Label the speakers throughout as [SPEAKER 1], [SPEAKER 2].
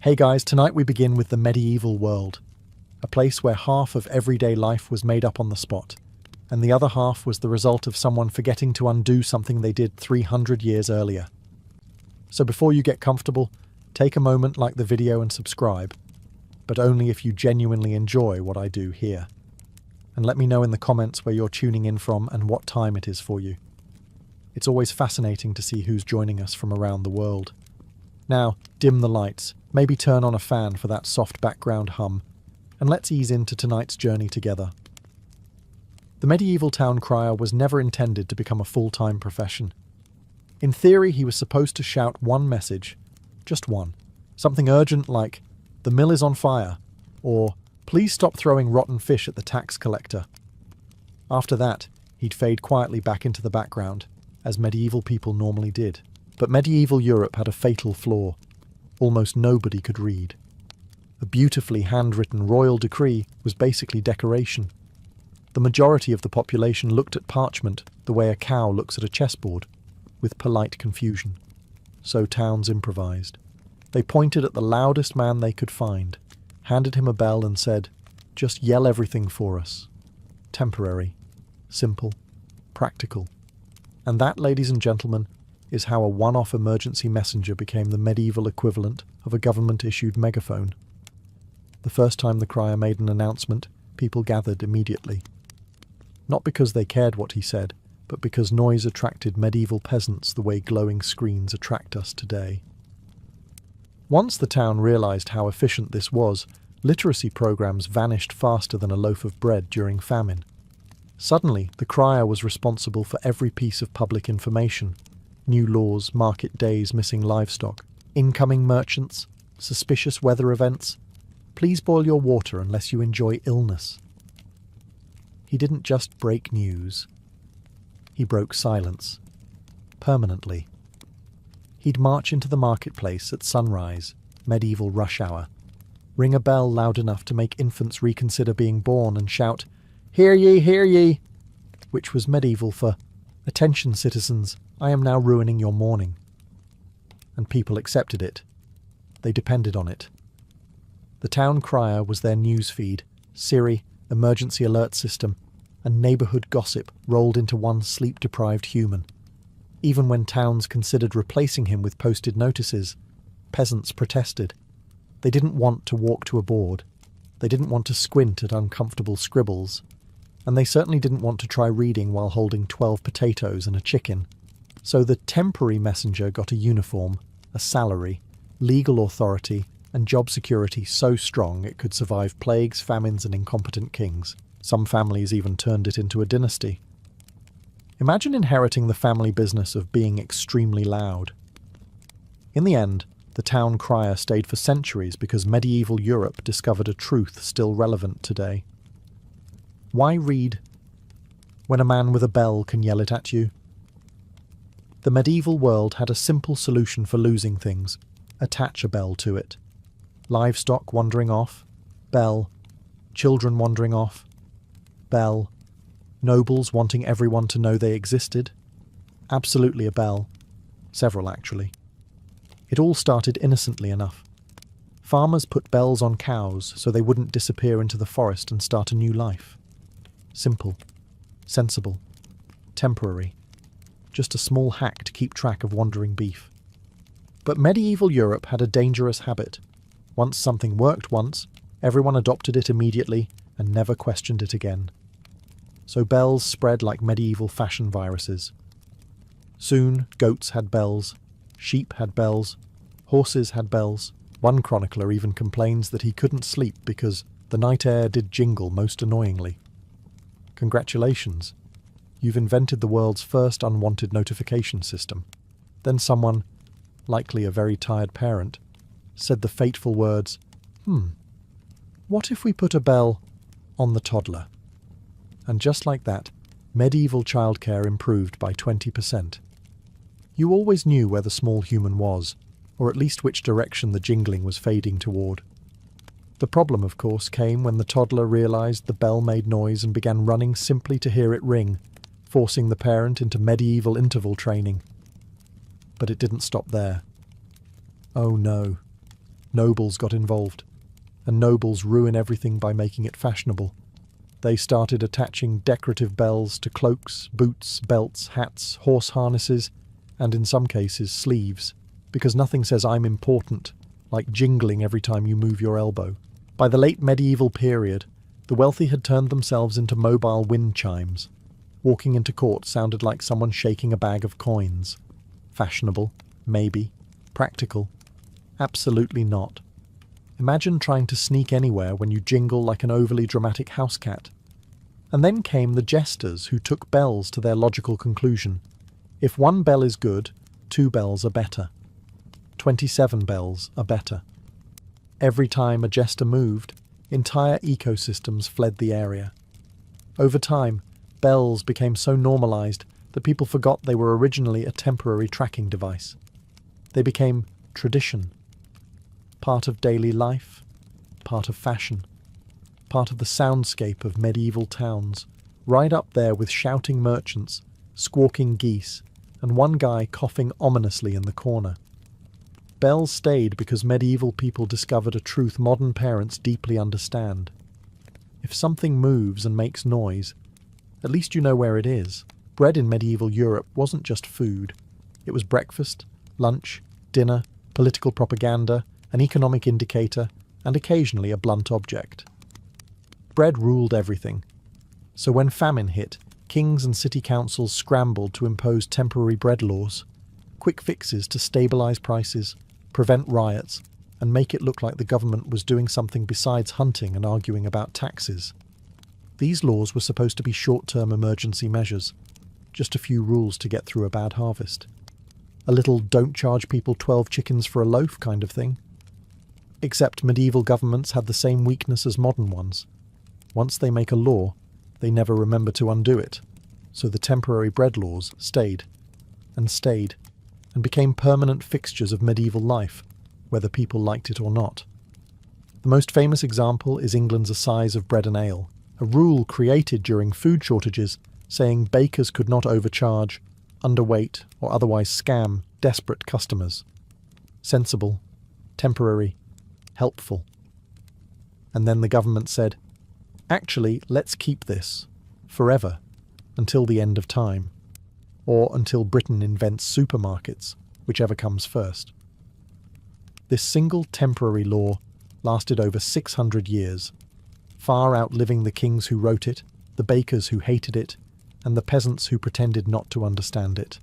[SPEAKER 1] Hey guys, tonight we begin with the medieval world, a place where half of everyday life was made up on the spot, and the other half was the result of someone forgetting to undo something they did 300 years earlier. So before you get comfortable, take a moment, like the video and subscribe, but only if you genuinely enjoy what I do here. And let me know in the comments where you're tuning in from and what time it is for you. It's always fascinating to see who's joining us from around the world. Now, dim the lights, maybe turn on a fan for that soft background hum, and let's ease into tonight's journey together. The medieval town crier was never intended to become a full-time profession. In theory, he was supposed to shout one message, just one, something urgent like, "The mill is on fire," or "Please stop throwing rotten fish at the tax collector." After that, he'd fade quietly back into the background, as medieval people normally did. But medieval Europe had a fatal flaw. Almost nobody could read. A beautifully handwritten royal decree was basically decoration. The majority of the population looked at parchment the way a cow looks at a chessboard, with polite confusion. So towns improvised. They pointed at the loudest man they could find, handed him a bell and said, "Just yell everything for us." Temporary, simple, practical. And that, ladies and gentlemen, is how a one-off emergency messenger became the medieval equivalent of a government-issued megaphone. The first time the crier made an announcement, people gathered immediately. Not because they cared what he said, but because noise attracted medieval peasants the way glowing screens attract us today. Once the town realized how efficient this was, literacy programs vanished faster than a loaf of bread during famine. Suddenly, the crier was responsible for every piece of public information: new laws, market days, missing livestock, incoming merchants, suspicious weather events. Please boil your water unless you enjoy illness. He didn't just break news. He broke silence. Permanently. He'd march into the marketplace at sunrise, medieval rush hour, ring a bell loud enough to make infants reconsider being born and shout, "Hear ye, hear ye!" which was medieval for, "Attention, citizens, I am now ruining your morning." And people accepted it. They depended on it. The town crier was their news feed, Siri, emergency alert system, and neighbourhood gossip rolled into one sleep-deprived human. Even when towns considered replacing him with posted notices, peasants protested. They didn't want to walk to a board. They didn't want to squint at uncomfortable scribbles. And they certainly didn't want to try reading while holding 12 potatoes and a chicken. So the temporary messenger got a uniform, a salary, legal authority, and job security so strong it could survive plagues, famines, and incompetent kings. Some families even turned it into a dynasty. Imagine inheriting the family business of being extremely loud. In the end, the town crier stayed for centuries because medieval Europe discovered a truth still relevant today. Why read when a man with a bell can yell it at you? The medieval world had a simple solution for losing things: attach a bell to it. Livestock wandering off, bell. Children wandering off, bell. Nobles wanting everyone to know they existed, absolutely a bell. Several, actually. It all started innocently enough. Farmers put bells on cows so they wouldn't disappear into the forest and start a new life. Simple, sensible, temporary. Just a small hack to keep track of wandering beef. But medieval Europe had a dangerous habit. Once something worked once, everyone adopted it immediately and never questioned it again. So bells spread like medieval fashion viruses. Soon, goats had bells, sheep had bells, horses had bells. One chronicler even complains that he couldn't sleep because the night air did jingle most annoyingly. Congratulations, you've invented the world's first unwanted notification system. Then someone, likely a very tired parent, said the fateful words, what if we put a bell on the toddler? And just like that, medieval childcare improved by 20%. You always knew where the small human was, or at least which direction the jingling was fading toward. The problem, of course, came when the toddler realized the bell made noise and began running simply to hear it ring, forcing the parent into medieval interval training. But it didn't stop there. Oh no. Nobles got involved, and nobles ruin everything by making it fashionable. They started attaching decorative bells to cloaks, boots, belts, hats, horse harnesses, and in some cases sleeves, because nothing says I'm important like jingling every time you move your elbow. By the late medieval period, the wealthy had turned themselves into mobile wind chimes. Walking into court sounded like someone shaking a bag of coins. Fashionable, maybe. Practical, absolutely not. Imagine trying to sneak anywhere when you jingle like an overly dramatic house cat. And then came the jesters who took bells to their logical conclusion. If one bell is good, 2 bells are better. 27 bells are better. Every time a jester moved, entire ecosystems fled the area. Over time, bells became so normalized that people forgot they were originally a temporary tracking device. They became tradition. Part of daily life, part of fashion, part of the soundscape of medieval towns, right up there with shouting merchants, squawking geese, and one guy coughing ominously in the corner. Bells stayed because medieval people discovered a truth modern parents deeply understand. If something moves and makes noise, at least you know where it is. Bread in medieval Europe wasn't just food. It was breakfast, lunch, dinner, political propaganda, an economic indicator, and occasionally a blunt object. Bread ruled everything. So when famine hit, kings and city councils scrambled to impose temporary bread laws, quick fixes to stabilize prices, prevent riots, and make it look like the government was doing something besides hunting and arguing about taxes. These laws were supposed to be short-term emergency measures, just a few rules to get through a bad harvest. A little don't charge people 12 chickens for a loaf kind of thing. Except medieval governments had the same weakness as modern ones. Once they make a law, they never remember to undo it, so the temporary bread laws stayed, and stayed, and became permanent fixtures of medieval life, whether people liked it or not. The most famous example is England's assize of bread and ale, a rule created during food shortages saying bakers could not overcharge, underweight, or otherwise scam desperate customers. Sensible, temporary, helpful. And then the government said, actually, let's keep this, forever, until the end of time. Or until Britain invents supermarkets, whichever comes first. This single temporary law lasted over 600 years, far outliving the kings who wrote it, the bakers who hated it, and the peasants who pretended not to understand it.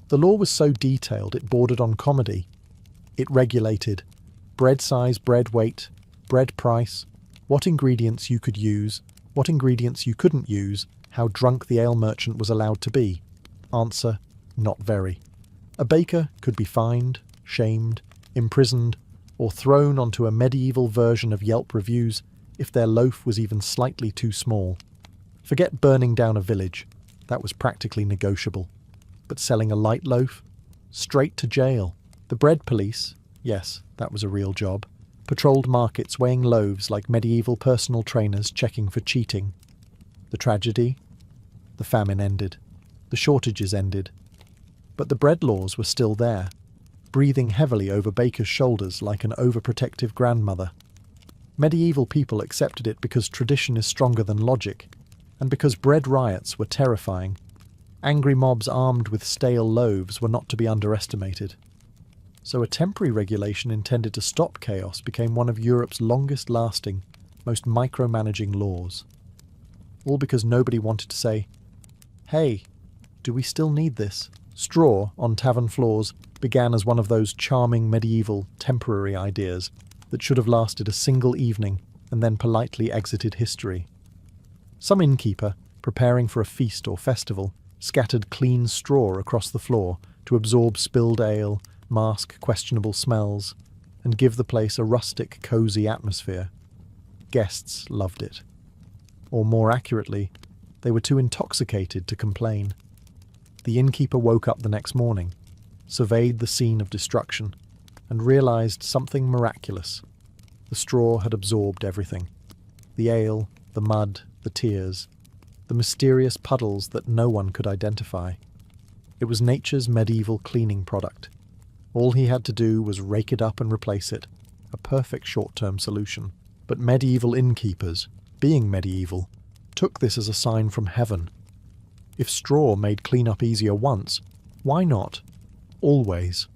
[SPEAKER 1] The law was so detailed it bordered on comedy. It regulated bread size, bread weight, bread price, what ingredients you could use, what ingredients you couldn't use, how drunk the ale merchant was allowed to be. Answer, not very. A baker could be fined, shamed, imprisoned, or thrown onto a medieval version of Yelp reviews if their loaf was even slightly too small. Forget burning down a village, that was practically negotiable. But selling a light loaf? Straight to jail. The bread police, yes, that was a real job, patrolled markets weighing loaves like medieval personal trainers checking for cheating. The tragedy? The famine ended. The shortages ended. But the bread laws were still there, breathing heavily over bakers' shoulders like an overprotective grandmother. Medieval people accepted it because tradition is stronger than logic, and because bread riots were terrifying. Angry mobs armed with stale loaves were not to be underestimated. So a temporary regulation intended to stop chaos became one of Europe's longest-lasting, most micromanaging laws. All because nobody wanted to say, hey, do we still need this? Straw on tavern floors began as one of those charming medieval temporary ideas that should have lasted a single evening and then politely exited history. Some innkeeper, preparing for a feast or festival, scattered clean straw across the floor to absorb spilled ale, mask questionable smells, and give the place a rustic, cosy atmosphere. Guests loved it. Or more accurately, they were too intoxicated to complain. The innkeeper woke up the next morning, surveyed the scene of destruction, and realized something miraculous. The straw had absorbed everything. The ale, the mud, the tears, the mysterious puddles that no one could identify. It was nature's medieval cleaning product. All he had to do was rake it up and replace it. A perfect short-term solution. But medieval innkeepers, being medieval, took this as a sign from heaven. If straw made cleanup easier once, why not? Always.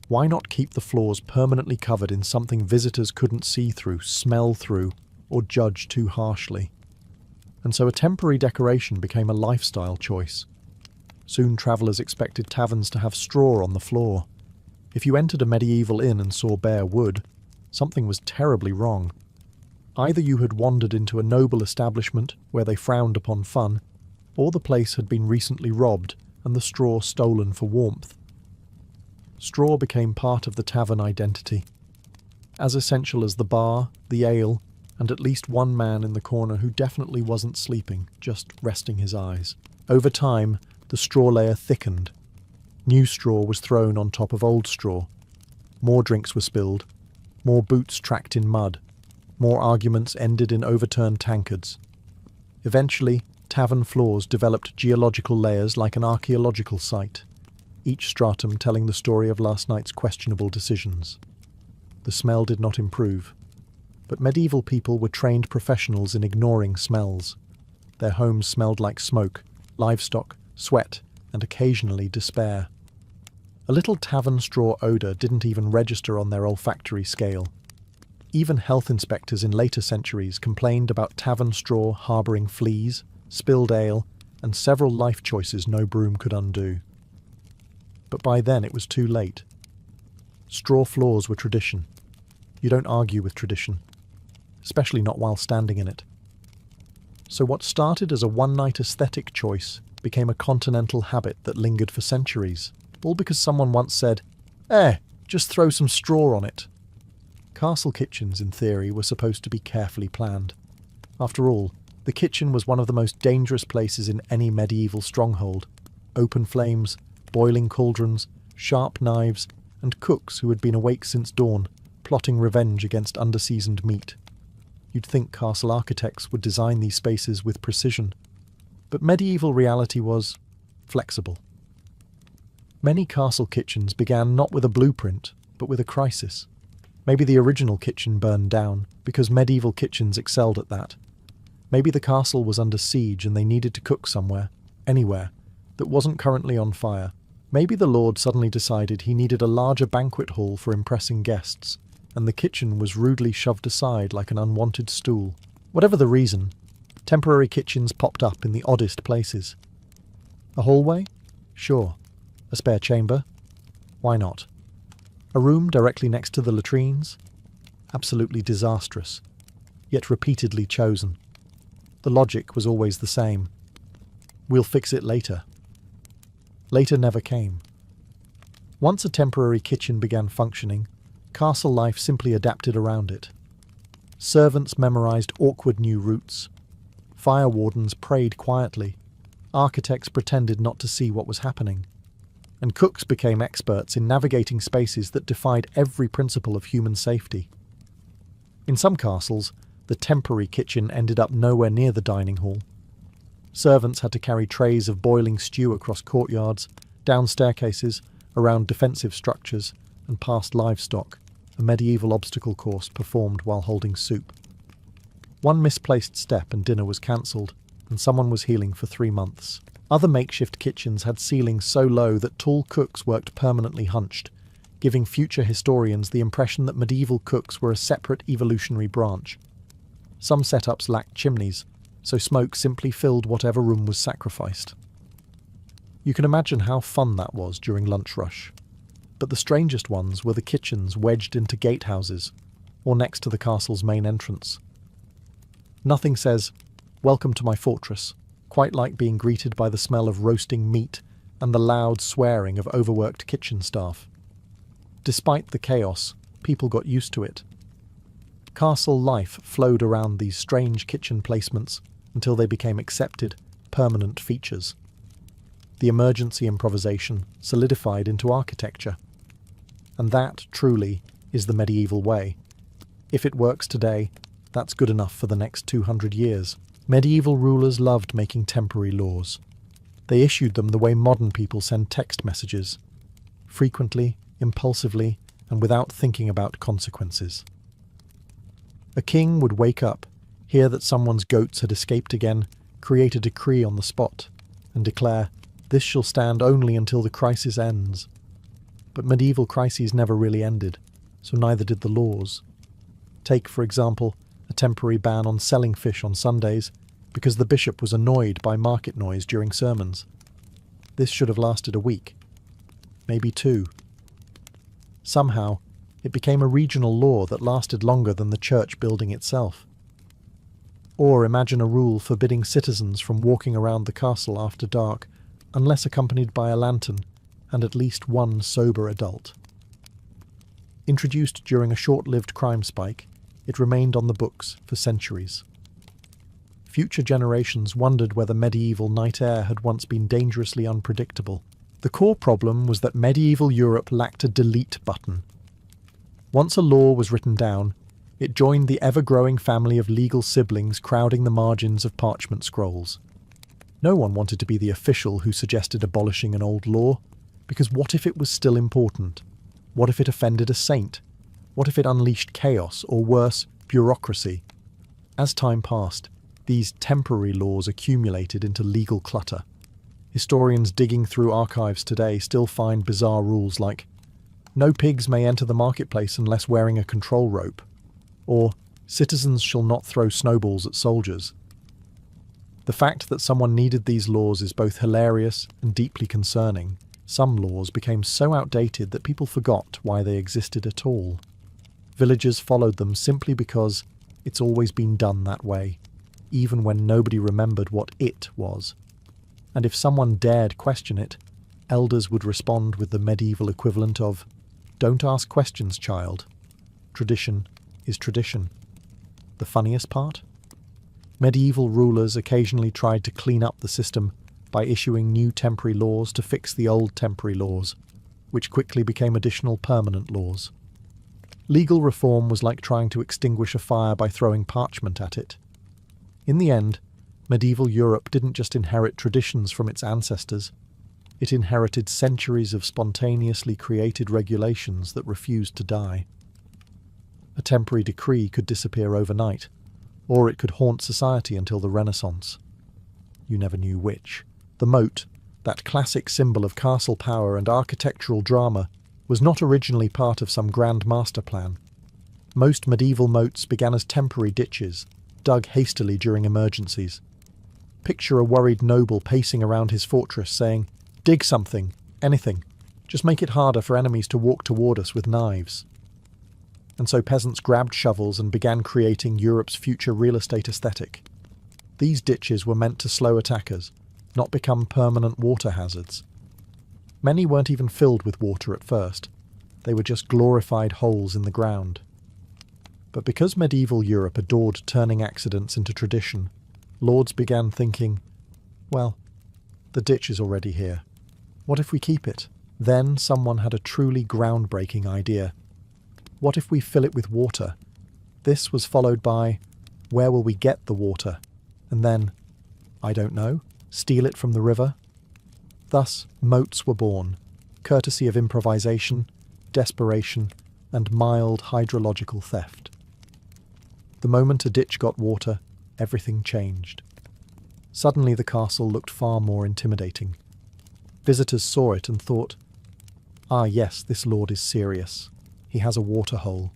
[SPEAKER 1] Why not keep the floors permanently covered in something visitors couldn't see through, smell through, or judge too harshly? And so a temporary decoration became a lifestyle choice. Soon travellers expected taverns to have straw on the floor. If you entered a medieval inn and saw bare wood, something was terribly wrong. Either you had wandered into a noble establishment where they frowned upon fun, or the place had been recently robbed and the straw stolen for warmth. Straw became part of the tavern identity, as essential as the bar, the ale, and at least one man in the corner who definitely wasn't sleeping, just resting his eyes. Over time, the straw layer thickened. New straw was thrown on top of old straw. More drinks were spilled. More boots tracked in mud. More arguments ended in overturned tankards. Eventually, tavern floors developed geological layers like an archaeological site, each stratum telling the story of last night's questionable decisions. The smell did not improve, but medieval people were trained professionals in ignoring smells. Their homes smelled like smoke, livestock, sweat, and occasionally despair. A little tavern straw odour didn't even register on their olfactory scale. Even health inspectors in later centuries complained about tavern straw harbouring fleas, spilled ale, and several life choices no broom could undo. But by then it was too late. Straw floors were tradition. You don't argue with tradition, especially not while standing in it. So what started as a one-night aesthetic choice became a continental habit that lingered for centuries, all because someone once said, just throw some straw on it. Castle kitchens, in theory, were supposed to be carefully planned. After all, the kitchen was one of the most dangerous places in any medieval stronghold. Open flames, boiling cauldrons, sharp knives, and cooks who had been awake since dawn, plotting revenge against underseasoned meat. You'd think castle architects would design these spaces with precision, but medieval reality was flexible. Many castle kitchens began not with a blueprint, but with a crisis. Maybe the original kitchen burned down, because medieval kitchens excelled at that. Maybe the castle was under siege and they needed to cook somewhere, anywhere, that wasn't currently on fire. Maybe the lord suddenly decided he needed a larger banquet hall for impressing guests, and the kitchen was rudely shoved aside like an unwanted stool. Whatever the reason, temporary kitchens popped up in the oddest places. A hallway? Sure. A spare chamber? Why not? A room directly next to the latrines? Absolutely disastrous, yet repeatedly chosen. The logic was always the same. We'll fix it later. Later never came. Once a temporary kitchen began functioning, castle life simply adapted around it. Servants memorized awkward new routes. Fire wardens prayed quietly. Architects pretended not to see what was happening. And cooks became experts in navigating spaces that defied every principle of human safety. In some castles, the temporary kitchen ended up nowhere near the dining hall. Servants had to carry trays of boiling stew across courtyards, down staircases, around defensive structures, and past livestock, a medieval obstacle course performed while holding soup. One misplaced step and dinner was cancelled, and someone was healing for 3 months. Other makeshift kitchens had ceilings so low that tall cooks worked permanently hunched, giving future historians the impression that medieval cooks were a separate evolutionary branch. Some setups lacked chimneys, so smoke simply filled whatever room was sacrificed. You can imagine how fun that was during lunch rush. But the strangest ones were the kitchens wedged into gatehouses, or next to the castle's main entrance. Nothing says, "Welcome to my fortress," quite like being greeted by the smell of roasting meat and the loud swearing of overworked kitchen staff. Despite the chaos, people got used to it. Castle life flowed around these strange kitchen placements until they became accepted, permanent features. The emergency improvisation solidified into architecture. And that, truly, is the medieval way. If it works today, that's good enough for the next 200 years. Medieval rulers loved making temporary laws. They issued them the way modern people send text messages. Frequently, impulsively, and without thinking about consequences. A king would wake up, hear that someone's goats had escaped again, create a decree on the spot, and declare, "This shall stand only until the crisis ends." But medieval crises never really ended, so neither did the laws. Take, for example, a temporary ban on selling fish on Sundays because the bishop was annoyed by market noise during sermons. This should have lasted a week, maybe 2. Somehow, it became a regional law that lasted longer than the church building itself. Or imagine a rule forbidding citizens from walking around the castle after dark unless accompanied by a lantern and at least one sober adult. Introduced during a short-lived crime spike, it remained on the books for centuries. Future generations wondered whether medieval night air had once been dangerously unpredictable. The core problem was that medieval Europe lacked a delete button. Once a law was written down, it joined the ever-growing family of legal siblings crowding the margins of parchment scrolls. No one wanted to be the official who suggested abolishing an old law, because what if it was still important? What if it offended a saint? What if it unleashed chaos, or worse, bureaucracy? As time passed, these temporary laws accumulated into legal clutter. Historians digging through archives today still find bizarre rules like, "No pigs may enter the marketplace unless wearing a control rope," or "Citizens shall not throw snowballs at soldiers." The fact that someone needed these laws is both hilarious and deeply concerning. Some laws became so outdated that people forgot why they existed at all. Villagers followed them simply because it's always been done that way, even when nobody remembered what it was. And if someone dared question it, elders would respond with the medieval equivalent of, "Don't ask questions, child. Tradition is tradition." The funniest part? Medieval rulers occasionally tried to clean up the system by issuing new temporary laws to fix the old temporary laws, which quickly became additional permanent laws. Legal reform was like trying to extinguish a fire by throwing parchment at it. In the end, medieval Europe didn't just inherit traditions from its ancestors, it inherited centuries of spontaneously created regulations that refused to die. A temporary decree could disappear overnight, or it could haunt society until the Renaissance. You never knew which. The moat, that classic symbol of castle power and architectural drama, was not originally part of some grand master plan. Most medieval moats began as temporary ditches, dug hastily during emergencies. Picture a worried noble pacing around his fortress saying, "Dig something, anything. Just make it harder for enemies to walk toward us with knives." And so peasants grabbed shovels and began creating Europe's future real estate aesthetic. These ditches were meant to slow attackers, not become permanent water hazards. Many weren't even filled with water at first. They were just glorified holes in the ground. But because medieval Europe adored turning accidents into tradition, lords began thinking, well, the ditch is already here. What if we keep it? Then someone had a truly groundbreaking idea. What if we fill it with water? This was followed by, where will we get the water? And then, I don't know, steal it from the river? Thus, moats were born, courtesy of improvisation, desperation, and mild hydrological theft. The moment a ditch got water, everything changed. Suddenly the castle looked far more intimidating. Visitors saw it and thought, "Ah yes, this lord is serious. He has a water hole."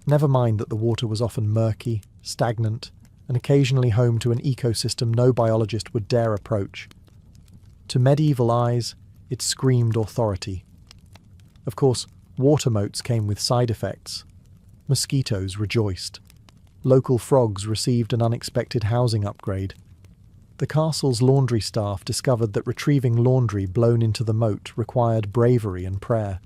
[SPEAKER 1] Never mind that the water was often murky, stagnant, and occasionally home to an ecosystem no biologist would dare approach. To medieval eyes, it screamed authority. Of course, water moats came with side effects. Mosquitoes rejoiced. Local frogs received an unexpected housing upgrade. The castle's laundry staff discovered that retrieving laundry blown into the moat required bravery and prayer.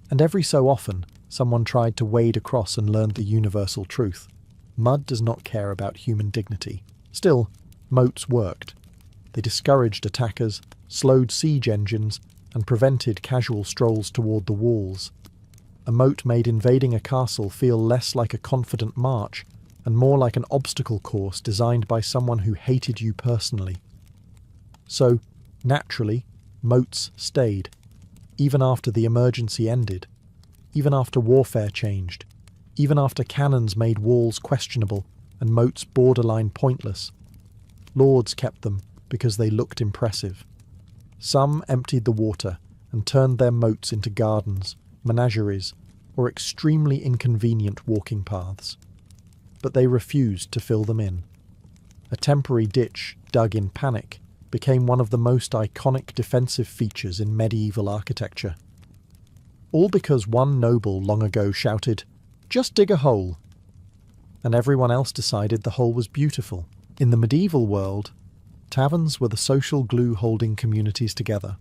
[SPEAKER 1] And every so often, someone tried to wade across and learned the universal truth. Mud does not care about human dignity. Still, moats worked. They discouraged attackers, slowed siege engines, and prevented casual strolls toward the walls. A moat made invading a castle feel less like a confident march and more like an obstacle course designed by someone who hated you personally. So, naturally, moats stayed. even after the emergency ended, even after warfare changed, even after cannons made walls questionable and moats borderline pointless. Lords kept them because they looked impressive. Some emptied the water and turned their moats into gardens, menageries, or extremely inconvenient walking paths. But they refused to fill them in. A temporary ditch dug in panic became one of the most iconic defensive features in medieval architecture. All because one noble long ago shouted, "Just dig a hole," and everyone else decided the hole was beautiful. In the medieval world, taverns were the social glue holding communities together.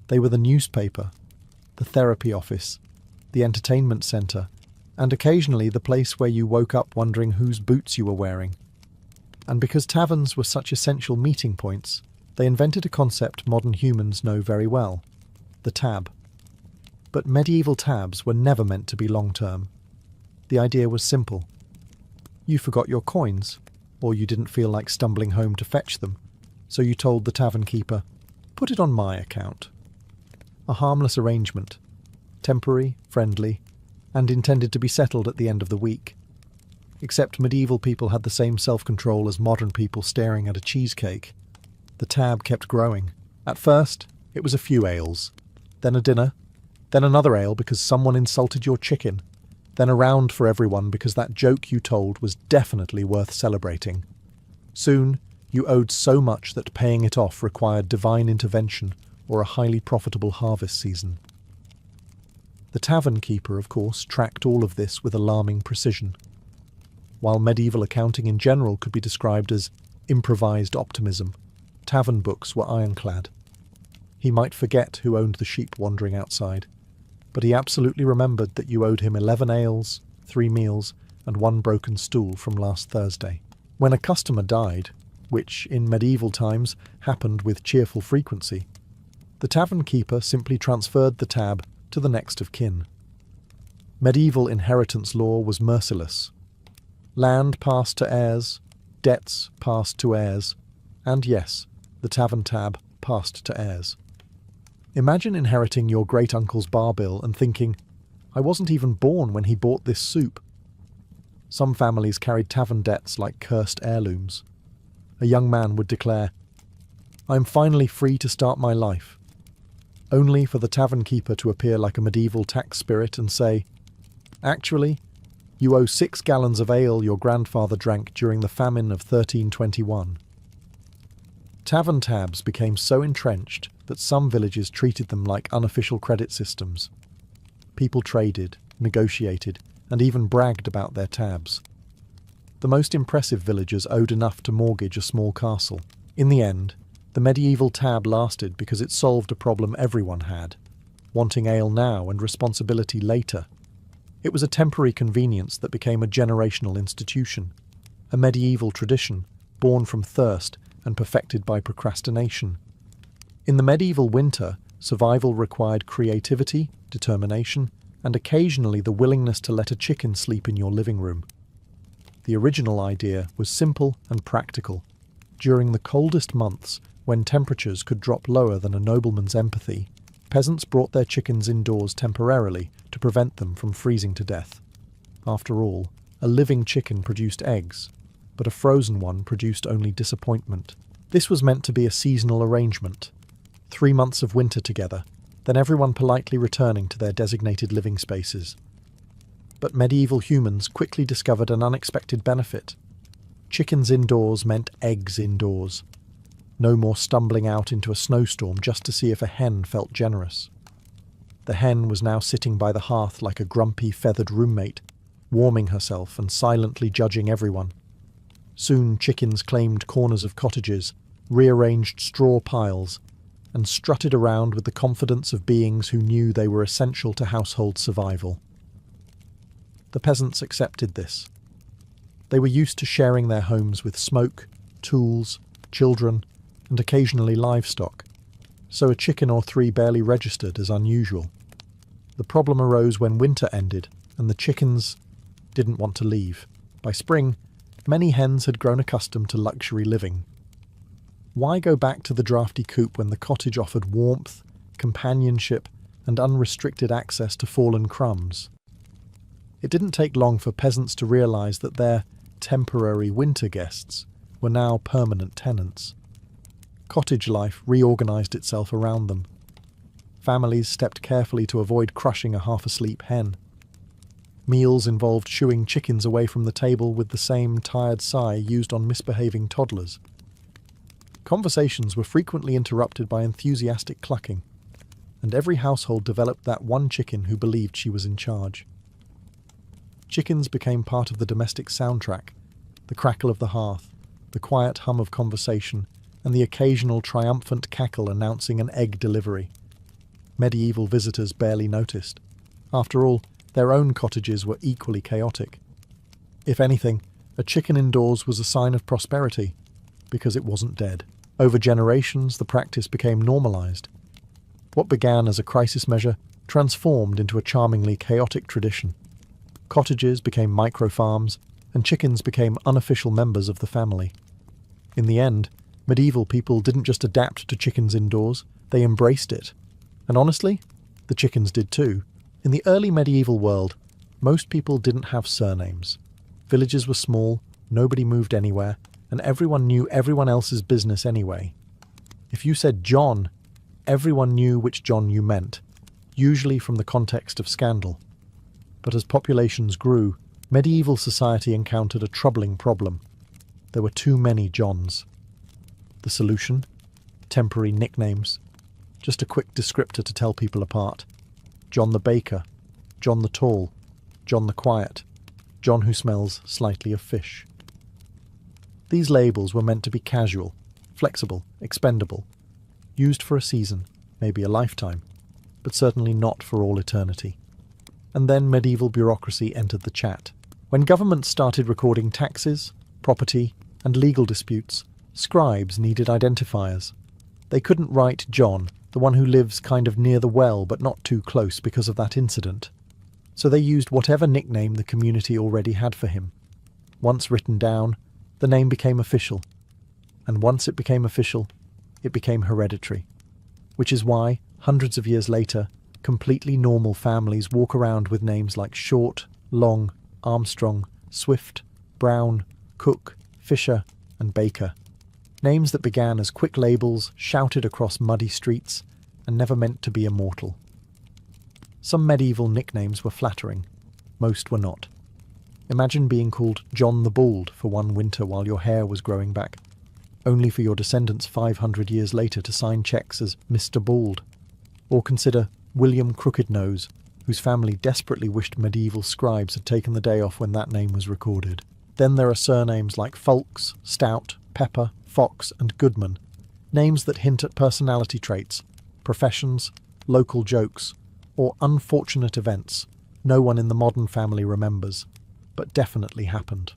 [SPEAKER 1] They were the newspaper, the therapy office, the entertainment centre, and occasionally the place where you woke up wondering whose boots you were wearing. And because taverns were such essential meeting points, they invented a concept modern humans know very well: the tab. But medieval tabs were never meant to be long-term. The idea was simple. You forgot your coins, or you didn't feel like stumbling home to fetch them, so you told the tavern keeper, "Put it on my account." A harmless arrangement, temporary, friendly, and intended to be settled at the end of the week. Except medieval people had the same self-control as modern people staring at a cheesecake. The tab kept growing. At first, it was a few ales, then a dinner, then another ale because someone insulted your chicken, then a round for everyone because that joke you told was definitely worth celebrating. Soon, you owed so much that paying it off required divine intervention or a highly profitable harvest season. The tavern keeper, of course, tracked all of this with alarming precision. While medieval accounting in general could be described as improvised optimism, tavern books were ironclad. He might forget who owned the sheep wandering outside, but he absolutely remembered that you owed him 11 ales, 3 meals, and 1 broken stool from last Thursday. When a customer died, which in medieval times happened with cheerful frequency, the tavern keeper simply transferred the tab to the next of kin. Medieval inheritance law was merciless. Land passed to heirs, debts passed to heirs, and yes, the tavern tab passed to heirs. Imagine inheriting your great-uncle's bar bill and thinking, "I wasn't even born when he bought this soup." Some families carried tavern debts like cursed heirlooms. A young man would declare, "I'm finally free to start my life," only for the tavern keeper to appear like a medieval tax spirit and say, "Actually, you owe 6 gallons of ale your grandfather drank during the famine of 1321. Tavern tabs became so entrenched that some villages treated them like unofficial credit systems. People traded, negotiated, and even bragged about their tabs. The most impressive villagers owed enough to mortgage a small castle. In the end, the medieval tab lasted because it solved a problem everyone had: wanting ale now and responsibility later. It was a temporary convenience that became a generational institution, a medieval tradition born from thirst and perfected by procrastination. In the medieval winter, survival required creativity, determination, and occasionally the willingness to let a chicken sleep in your living room. The original idea was simple and practical. During the coldest months, when temperatures could drop lower than a nobleman's empathy, peasants brought their chickens indoors temporarily to prevent them from freezing to death. After all, a living chicken produced eggs, but a frozen one produced only disappointment. This was meant to be a seasonal arrangement. 3 months of winter together, then everyone politely returning to their designated living spaces. But medieval humans quickly discovered an unexpected benefit. Chickens indoors meant eggs indoors. No more stumbling out into a snowstorm just to see if a hen felt generous. The hen was now sitting by the hearth like a grumpy, feathered roommate, warming herself and silently judging everyone. Soon chickens claimed corners of cottages, rearranged straw piles, and strutted around with the confidence of beings who knew they were essential to household survival. The peasants accepted this. They were used to sharing their homes with smoke, tools, children, and occasionally livestock, so a chicken or 3 barely registered as unusual. The problem arose when winter ended and the chickens didn't want to leave. By spring, many hens had grown accustomed to luxury living. Why go back to the drafty coop when the cottage offered warmth, companionship, and unrestricted access to fallen crumbs. It didn't take long for peasants to realize that their temporary winter guests were now permanent tenants. Cottage life reorganized itself around them. Families stepped carefully to avoid crushing a half-asleep hen. Meals involved shooing chickens away from the table with the same tired sigh used on misbehaving toddlers. Conversations were frequently interrupted by enthusiastic clucking, and every household developed that one chicken who believed she was in charge. Chickens became part of the domestic soundtrack, the crackle of the hearth, the quiet hum of conversation, and the occasional triumphant cackle announcing an egg delivery. Medieval visitors barely noticed. After all, their own cottages were equally chaotic. If anything, a chicken indoors was a sign of prosperity, because it wasn't dead. Over generations, the practice became normalized. What began as a crisis measure transformed into a charmingly chaotic tradition. Cottages became micro-farms, and chickens became unofficial members of the family. In the end, medieval people didn't just adapt to chickens indoors, they embraced it. And honestly, the chickens did too. In the early medieval world, most people didn't have surnames. Villages were small, nobody moved anywhere, and everyone knew everyone else's business anyway. If you said John, everyone knew which John you meant, usually from the context of scandal. But as populations grew, medieval society encountered a troubling problem. There were too many Johns. The solution? Temporary nicknames. Just a quick descriptor to tell people apart. John the Baker, John the Tall, John the Quiet, John who smells slightly of fish. These labels were meant to be casual, flexible, expendable, used for a season, maybe a lifetime, but certainly not for all eternity. And then medieval bureaucracy entered the chat. When governments started recording taxes, property, and legal disputes, scribes needed identifiers. They couldn't write John, the one who lives kind of near the well but not too close because of that incident. So they used whatever nickname the community already had for him. Once written down, the name became official. And once it became official, it became hereditary. Which is why, hundreds of years later, completely normal families walk around with names like Short, Long, Armstrong, Swift, Brown, Cook, Fisher, and Baker. Names that began as quick labels shouted across muddy streets and never meant to be immortal. Some medieval nicknames were flattering, most were not. Imagine being called John the Bald for one winter while your hair was growing back, only for your descendants 500 years later to sign checks as Mr. Bald. Or consider William Crooked Nose, whose family desperately wished medieval scribes had taken the day off when that name was recorded. Then there are surnames like Folks, Stout, Pepper, Fox, and Goodman, names that hint at personality traits, professions, local jokes, or unfortunate events no one in the modern family remembers, but definitely happened.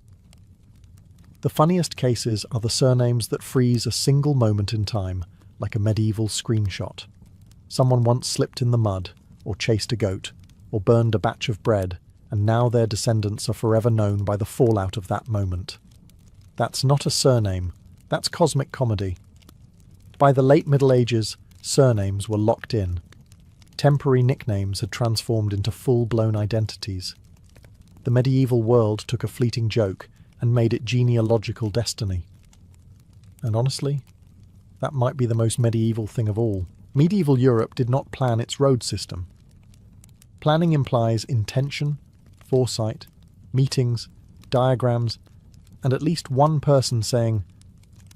[SPEAKER 1] The funniest cases are the surnames that freeze a single moment in time, like a medieval screenshot. Someone once slipped in the mud, or chased a goat, or burned a batch of bread, and now their descendants are forever known by the fallout of that moment. That's not a surname, that's cosmic comedy. By the late Middle Ages, surnames were locked in. Temporary nicknames had transformed into full-blown identities. The medieval world took a fleeting joke and made it genealogical destiny. And honestly, that might be the most medieval thing of all. Medieval Europe did not plan its road system. Planning implies intention, foresight, meetings, diagrams, and at least one person saying,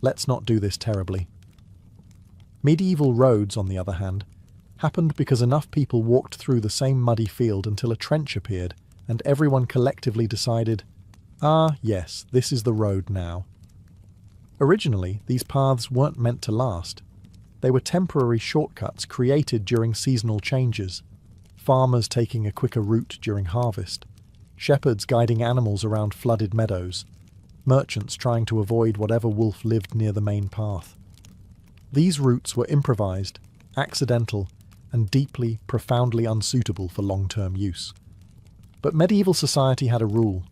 [SPEAKER 1] "Let's not do this terribly." Medieval roads, on the other hand, happened because enough people walked through the same muddy field until a trench appeared, and everyone collectively decided, yes, this is the road now. Originally, these paths weren't meant to last. They were temporary shortcuts created during seasonal changes, farmers taking a quicker route during harvest, shepherds guiding animals around flooded meadows, merchants trying to avoid whatever wolf lived near the main path. These routes were improvised, accidental, and deeply, profoundly unsuitable for long-term use. But medieval society had a rule.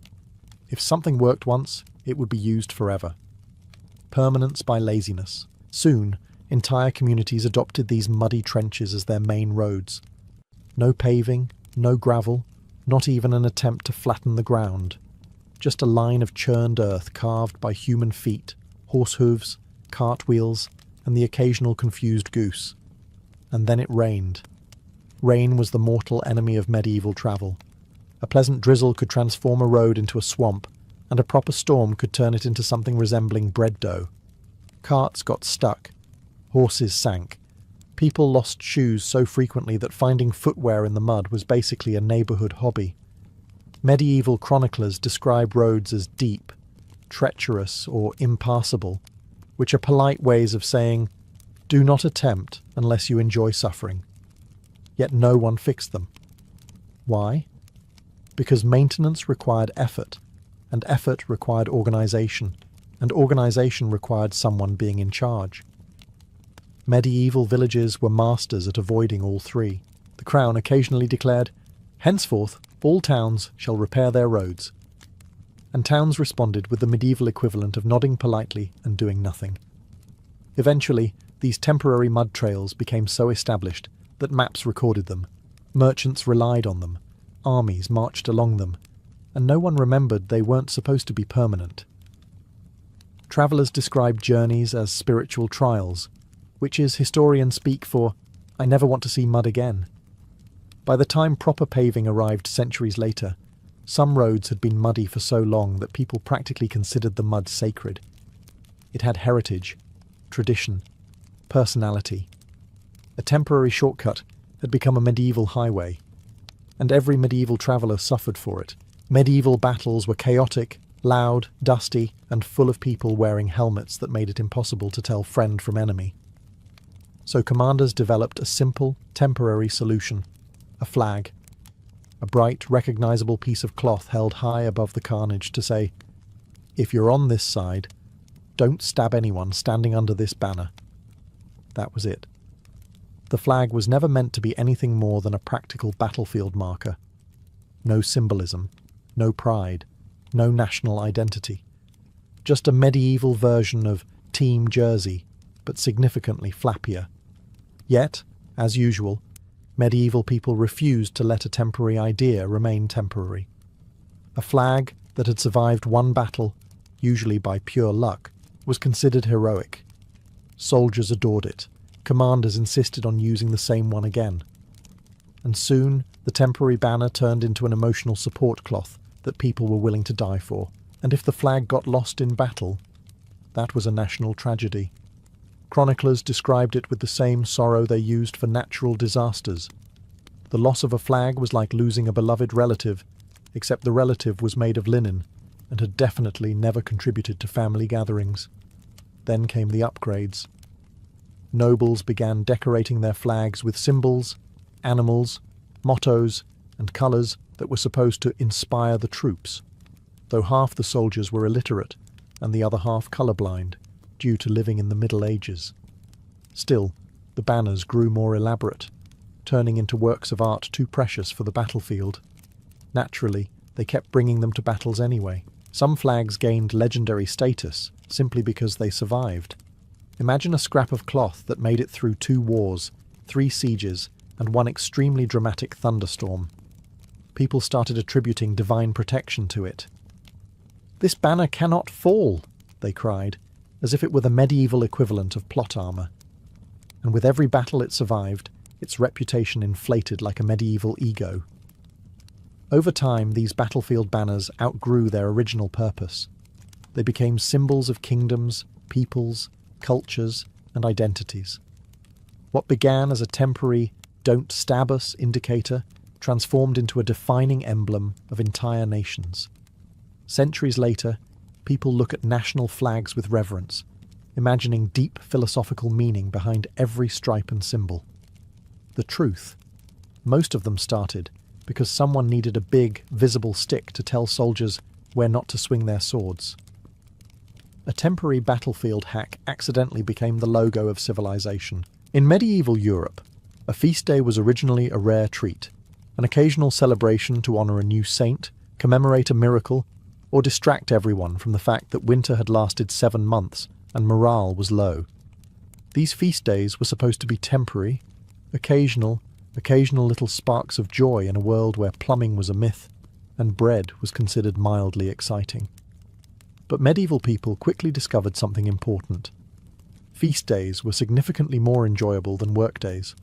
[SPEAKER 1] If something worked once, it would be used forever. Permanence by laziness. Soon, entire communities adopted these muddy trenches as their main roads. No paving, no gravel, not even an attempt to flatten the ground. Just a line of churned earth carved by human feet, horse hooves, cartwheels, and the occasional confused goose. And then it rained. Rain was the mortal enemy of medieval travel. A pleasant drizzle could transform a road into a swamp, and a proper storm could turn it into something resembling bread dough. Carts got stuck. Horses sank. People lost shoes so frequently that finding footwear in the mud was basically a neighbourhood hobby. Medieval chroniclers describe roads as deep, treacherous, or impassable, which are polite ways of saying, do not attempt unless you enjoy suffering. Yet no one fixed them. Why? Because maintenance required effort, and effort required organisation, and organisation required someone being in charge. Medieval villages were masters at avoiding all three. The crown occasionally declared, henceforth all towns shall repair their roads. And towns responded with the medieval equivalent of nodding politely and doing nothing. Eventually, these temporary mud trails became so established that maps recorded them, merchants relied on them, armies marched along them, and no one remembered they weren't supposed to be permanent. Travellers described journeys as spiritual trials, which is historian speak for, I never want to see mud again. By the time proper paving arrived centuries later, some roads had been muddy for so long that people practically considered the mud sacred. It had heritage, tradition, personality. A temporary shortcut had become a medieval highway, and every medieval traveller suffered for it. Medieval battles were chaotic, loud, dusty, and full of people wearing helmets that made it impossible to tell friend from enemy. So commanders developed a simple, temporary solution: a flag. A bright, recognisable piece of cloth held high above the carnage to say, if you're on this side, don't stab anyone standing under this banner. That was it. The flag was never meant to be anything more than a practical battlefield marker. No symbolism, no pride, no national identity. Just a medieval version of Team Jersey, but significantly flappier. Yet, as usual, medieval people refused to let a temporary idea remain temporary. A flag that had survived one battle, usually by pure luck, was considered heroic. Soldiers adored it. Commanders insisted on using the same one again. And soon, the temporary banner turned into an emotional support cloth that people were willing to die for. And if the flag got lost in battle, that was a national tragedy. Chroniclers described it with the same sorrow they used for natural disasters. The loss of a flag was like losing a beloved relative, except the relative was made of linen and had definitely never contributed to family gatherings. Then came the upgrades. Nobles began decorating their flags with symbols, animals, mottos, and colours that were supposed to inspire the troops, though half the soldiers were illiterate and the other half colourblind, due to living in the Middle Ages. Still, the banners grew more elaborate, turning into works of art too precious for the battlefield. Naturally, they kept bringing them to battles anyway. Some flags gained legendary status simply because they survived. Imagine a scrap of cloth that made it through 2 wars, 3 sieges, and 1 extremely dramatic thunderstorm. People started attributing divine protection to it. "This banner cannot fall," they cried, as if it were the medieval equivalent of plot armour. And with every battle it survived, its reputation inflated like a medieval ego. Over time, these battlefield banners outgrew their original purpose. They became symbols of kingdoms, peoples, cultures, and identities. What began as a temporary "don't stab us" indicator transformed into a defining emblem of entire nations. Centuries later, people look at national flags with reverence, imagining deep philosophical meaning behind every stripe and symbol. The truth: most of them started because someone needed a big, visible stick to tell soldiers where not to swing their swords. A temporary battlefield hack accidentally became the logo of civilization. In medieval Europe, a feast day was originally a rare treat, an occasional celebration to honour a new saint, commemorate a miracle, or distract everyone from the fact that winter had lasted 7 months and morale was low. These feast days were supposed to be temporary, occasional, occasional little sparks of joy in a world where plumbing was a myth and bread was considered mildly exciting. But medieval people quickly discovered something important. Feast days were significantly more enjoyable than work days.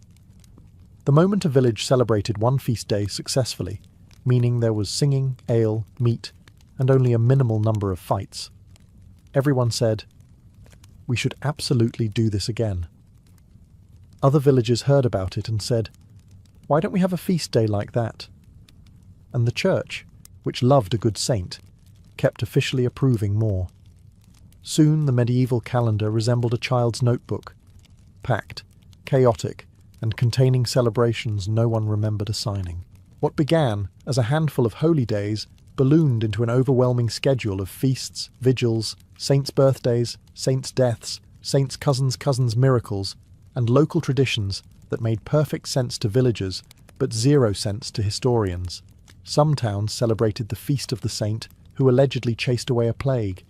[SPEAKER 1] The moment a village celebrated one feast day successfully, meaning there was singing, ale, meat, and only a minimal number of fights, everyone said, "We should absolutely do this again." Other villagers heard about it and said, "Why don't we have a feast day like that?" And the church, which loved a good saint, kept officially approving more. Soon the medieval calendar resembled a child's notebook, packed, chaotic, and containing celebrations no one remembered assigning. What began as a handful of holy days ballooned into an overwhelming schedule of feasts, vigils, saints' birthdays, saints' deaths, saints' cousins' miracles, and local traditions that made perfect sense to villagers but zero sense to historians. Some towns celebrated the feast of the saint who allegedly chased away a plague.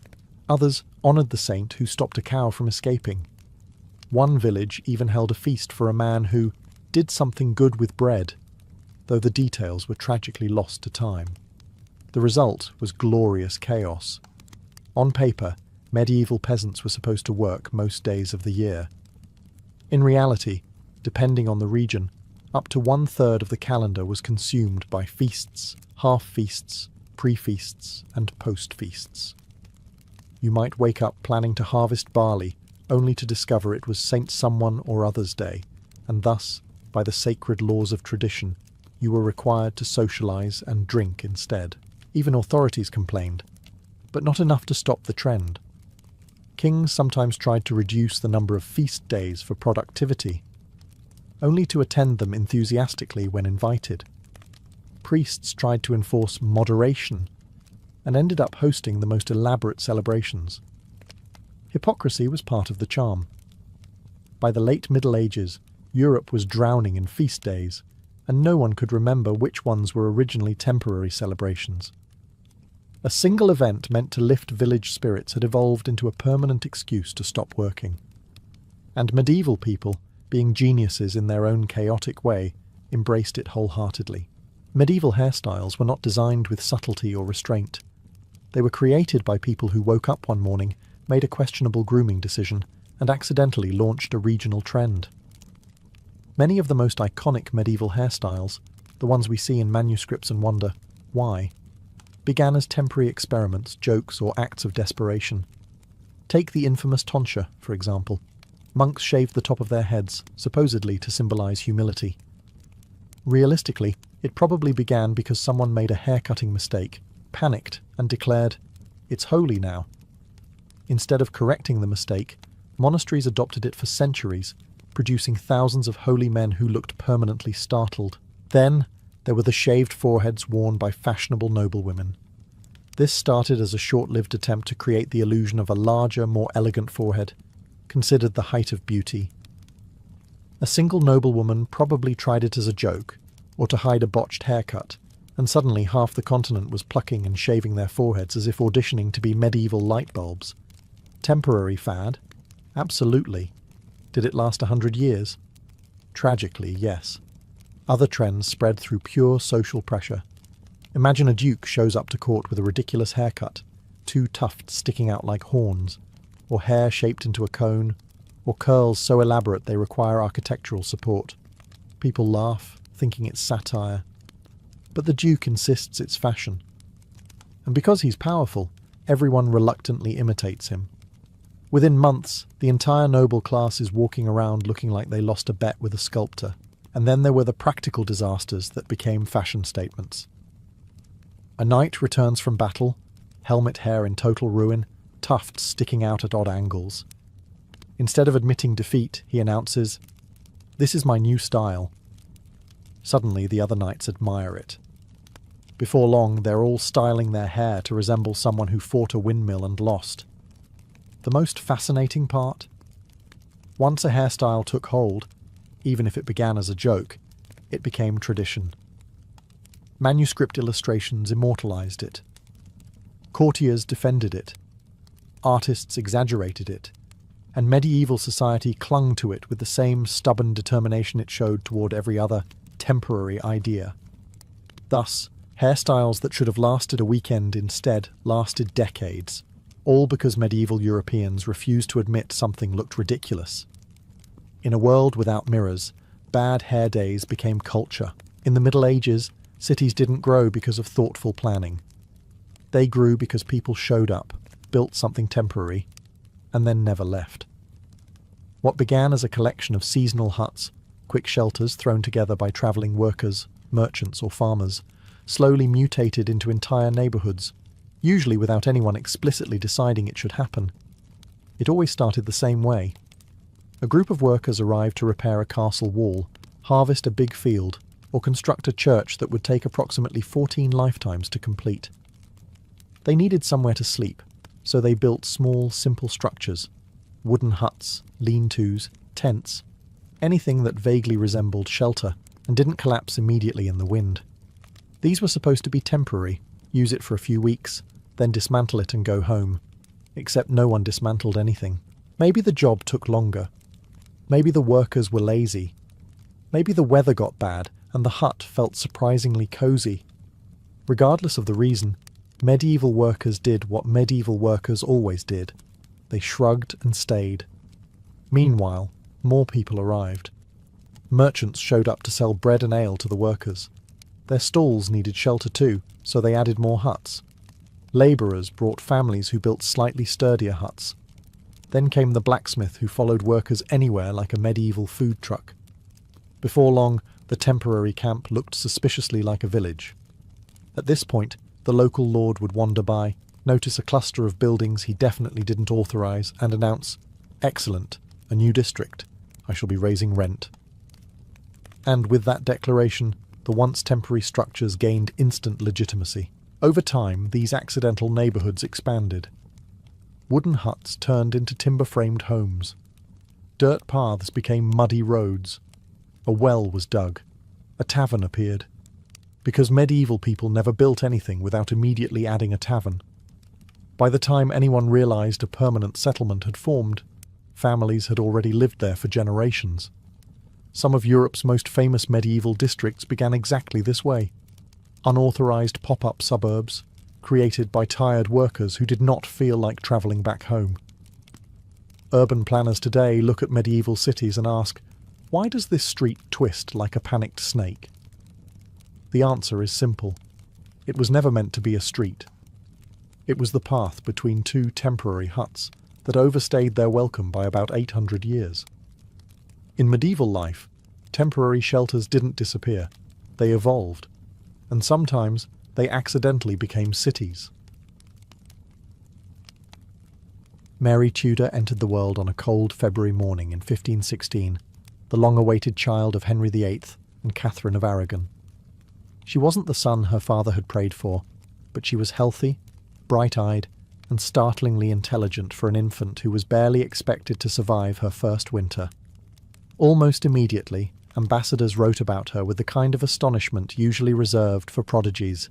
[SPEAKER 1] Others honoured the saint who stopped a cow from escaping. One village even held a feast for a man who did something good with bread, though the details were tragically lost to time. The result was glorious chaos. On paper, medieval peasants were supposed to work most days of the year. In reality, depending on the region, up to 1/3 of the calendar was consumed by feasts, half-feasts, pre-feasts, and post-feasts. You might wake up planning to harvest barley, only to discover it was Saint Someone or Other's Day, and thus, by the sacred laws of tradition, you were required to socialize and drink instead. Even authorities complained, but not enough to stop the trend. Kings sometimes tried to reduce the number of feast days for productivity, only to attend them enthusiastically when invited. Priests tried to enforce moderation and ended up hosting the most elaborate celebrations. Hypocrisy was part of the charm. By the late Middle Ages, Europe was drowning in feast days, and no one could remember which ones were originally temporary celebrations. A single event meant to lift village spirits had evolved into a permanent excuse to stop working. And medieval people, being geniuses in their own chaotic way, embraced it wholeheartedly. Medieval hairstyles were not designed with subtlety or restraint. They were created by people who woke up one morning, made a questionable grooming decision, and accidentally launched a regional trend. Many of the most iconic medieval hairstyles, the ones we see in manuscripts and wonder, why, began as temporary experiments, jokes, or acts of desperation. Take the infamous tonsure, for example. Monks shaved the top of their heads, supposedly to symbolize humility. Realistically, it probably began because someone made a hair-cutting mistake, panicked, and declared, "It's holy now." Instead of correcting the mistake, monasteries adopted it for centuries, producing thousands of holy men who looked permanently startled. Then, there were the shaved foreheads worn by fashionable noblewomen. This started as a short-lived attempt to create the illusion of a larger, more elegant forehead, considered the height of beauty. A single noblewoman probably tried it as a joke, or to hide a botched haircut, and suddenly half the continent was plucking and shaving their foreheads as if auditioning to be medieval light bulbs. Temporary fad? Absolutely. Did it last 100 years? Tragically, yes. Other trends spread through pure social pressure. Imagine a duke shows up to court with a ridiculous haircut, two tufts sticking out like horns, or hair shaped into a cone, or curls so elaborate they require architectural support. People laugh, thinking it's satire. But the duke insists it's fashion. And because he's powerful, everyone reluctantly imitates him. Within months, the entire noble class is walking around looking like they lost a bet with a sculptor. And then there were the practical disasters that became fashion statements. A knight returns from battle, helmet hair in total ruin, tufts sticking out at odd angles. Instead of admitting defeat, he announces, "This is my new style." Suddenly, the other knights admire it. Before long, they're all styling their hair to resemble someone who fought a windmill and lost. The most fascinating part? Once a hairstyle took hold, even if it began as a joke, it became tradition. Manuscript illustrations immortalized it. Courtiers defended it. Artists exaggerated it. And medieval society clung to it with the same stubborn determination it showed toward every other temporary idea. Thus, hairstyles that should have lasted a weekend instead lasted decades, all because medieval Europeans refused to admit something looked ridiculous. In a world without mirrors, bad hair days became culture. In the Middle Ages, cities didn't grow because of thoughtful planning. They grew because people showed up, built something temporary, and then never left. What began as a collection of seasonal huts, quick shelters thrown together by travelling workers, merchants or farmers, slowly mutated into entire neighbourhoods, usually without anyone explicitly deciding it should happen. It always started the same way. A group of workers arrived to repair a castle wall, harvest a big field, or construct a church that would take approximately 14 lifetimes to complete. They needed somewhere to sleep, so they built small, simple structures, wooden huts, lean-tos, tents, anything that vaguely resembled shelter and didn't collapse immediately in the wind. These were supposed to be temporary, use it for a few weeks, then dismantle it and go home. Except no one dismantled anything. Maybe the job took longer. Maybe the workers were lazy. Maybe the weather got bad and the hut felt surprisingly cozy. Regardless of the reason, medieval workers did what medieval workers always did. They shrugged and stayed. Meanwhile, more people arrived. Merchants showed up to sell bread and ale to the workers. Their stalls needed shelter too, so they added more huts. Labourers brought families who built slightly sturdier huts. Then came the blacksmith who followed workers anywhere like a medieval food truck. Before long, the temporary camp looked suspiciously like a village. At this point, the local lord would wander by, notice a cluster of buildings he definitely didn't authorise, and announce, "Excellent, a new district. I shall be raising rent." And with that declaration, the once temporary structures gained instant legitimacy. Over time, these accidental neighbourhoods expanded. Wooden huts turned into timber-framed homes. Dirt paths became muddy roads. A well was dug. A tavern appeared. Because medieval people never built anything without immediately adding a tavern. By the time anyone realised a permanent settlement had formed, families had already lived there for generations. Some of Europe's most famous medieval districts began exactly this way. Unauthorised pop-up suburbs, created by tired workers who did not feel like travelling back home. Urban planners today look at medieval cities and ask, why does this street twist like a panicked snake? The answer is simple. It was never meant to be a street. It was the path between two temporary huts that overstayed their welcome by about 800 years. In medieval life, temporary shelters didn't disappear. They evolved. And sometimes they accidentally became cities. Mary Tudor entered the world on a cold February morning in 1516, the long-awaited child of Henry VIII and Catherine of Aragon. She wasn't the son her father had prayed for, but she was healthy, bright-eyed, and startlingly intelligent for an infant who was barely expected to survive her first winter. Almost immediately, ambassadors wrote about her with the kind of astonishment usually reserved for prodigies.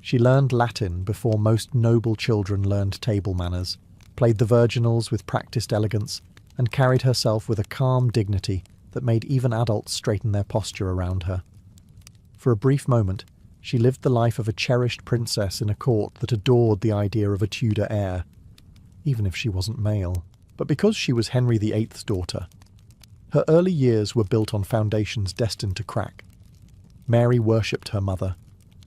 [SPEAKER 1] She learned Latin before most noble children learned table manners, played the virginals with practised elegance, and carried herself with a calm dignity that made even adults straighten their posture around her. For a brief moment, she lived the life of a cherished princess in a court that adored the idea of a Tudor heir, even if she wasn't male. But because she was Henry VIII's daughter, her early years were built on foundations destined to crack. Mary worshipped her mother,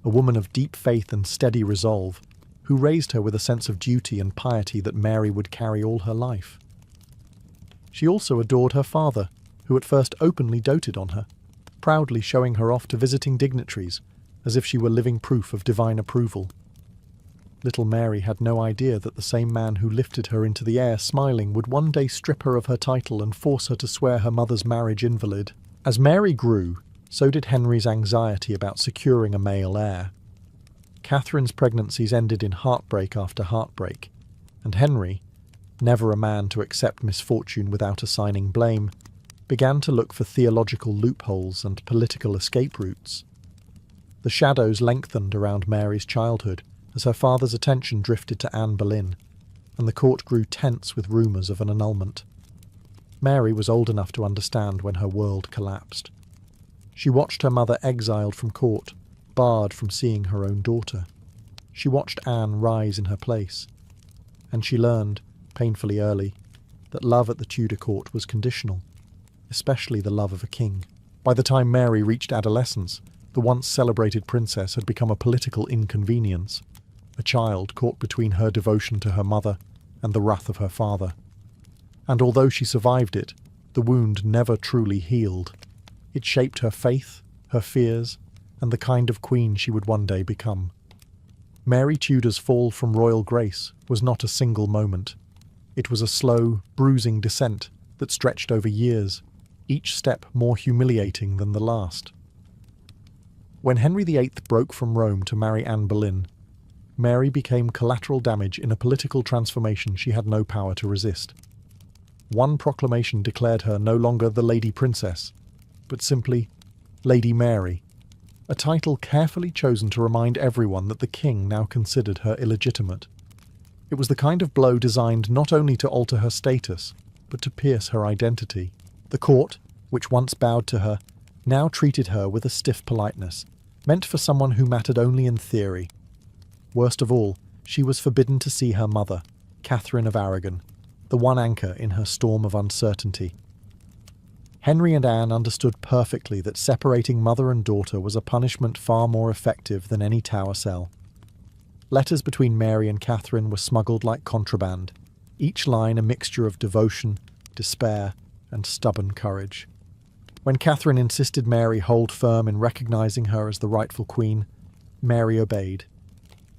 [SPEAKER 1] a woman of deep faith and steady resolve, who raised her with a sense of duty and piety that Mary would carry all her life. She also adored her father, who at first openly doted on her, proudly showing her off to visiting dignitaries, as if she were living proof of divine approval. Little Mary had no idea that the same man who lifted her into the air smiling would one day strip her of her title and force her to swear her mother's marriage invalid. As Mary grew, so did Henry's anxiety about securing a male heir. Catherine's pregnancies ended in heartbreak after heartbreak, and Henry, never a man to accept misfortune without assigning blame, began to look for theological loopholes and political escape routes. The shadows lengthened around Mary's childhood as her father's attention drifted to Anne Boleyn, and the court grew tense with rumours of an annulment. Mary was old enough to understand when her world collapsed. She watched her mother exiled from court, barred from seeing her own daughter. She watched Anne rise in her place. And she learned, painfully early, that love at the Tudor court was conditional, especially the love of a king. By the time Mary reached adolescence, the once celebrated princess had become a political inconvenience, a child caught between her devotion to her mother and the wrath of her father. And although she survived it, the wound never truly healed. It shaped her faith, her fears, and the kind of queen she would one day become. Mary Tudor's fall from royal grace was not a single moment. It was a slow, bruising descent that stretched over years, each step more humiliating than the last. When Henry VIII broke from Rome to marry Anne Boleyn, Mary became collateral damage in a political transformation she had no power to resist. One proclamation declared her no longer the Lady Princess, but simply Lady Mary, a title carefully chosen to remind everyone that the king now considered her illegitimate. It was the kind of blow designed not only to alter her status, but to pierce her identity. The court, which once bowed to her, now treated her with a stiff politeness, meant for someone who mattered only in theory. Worst of all, she was forbidden to see her mother, Catherine of Aragon, the one anchor in her storm of uncertainty. Henry and Anne understood perfectly that separating mother and daughter was a punishment far more effective than any tower cell. Letters between Mary and Catherine were smuggled like contraband, each line a mixture of devotion, despair, and stubborn courage. When Catherine insisted Mary hold firm in recognizing her as the rightful queen, Mary obeyed,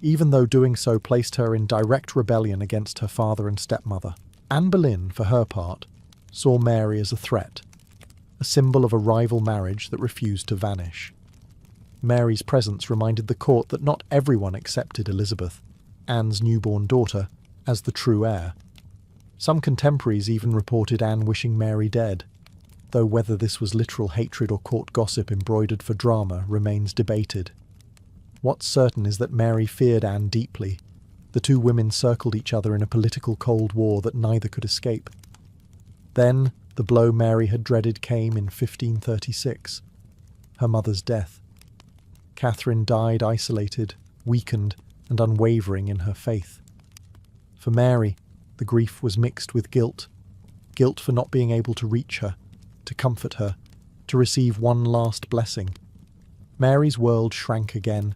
[SPEAKER 1] even though doing so placed her in direct rebellion against her father and stepmother. Anne Boleyn, for her part, saw Mary as a threat, a symbol of a rival marriage that refused to vanish. Mary's presence reminded the court that not everyone accepted Elizabeth, Anne's newborn daughter, as the true heir. Some contemporaries even reported Anne wishing Mary dead, though whether this was literal hatred or court gossip embroidered for drama remains debated. What's certain is that Mary feared Anne deeply. The two women circled each other in a political Cold War that neither could escape. Then, the blow Mary had dreaded came in 1536, her mother's death. Catherine died isolated, weakened, and unwavering in her faith. For Mary, the grief was mixed with guilt. Guilt for not being able to reach her, to comfort her, to receive one last blessing. Mary's world shrank again,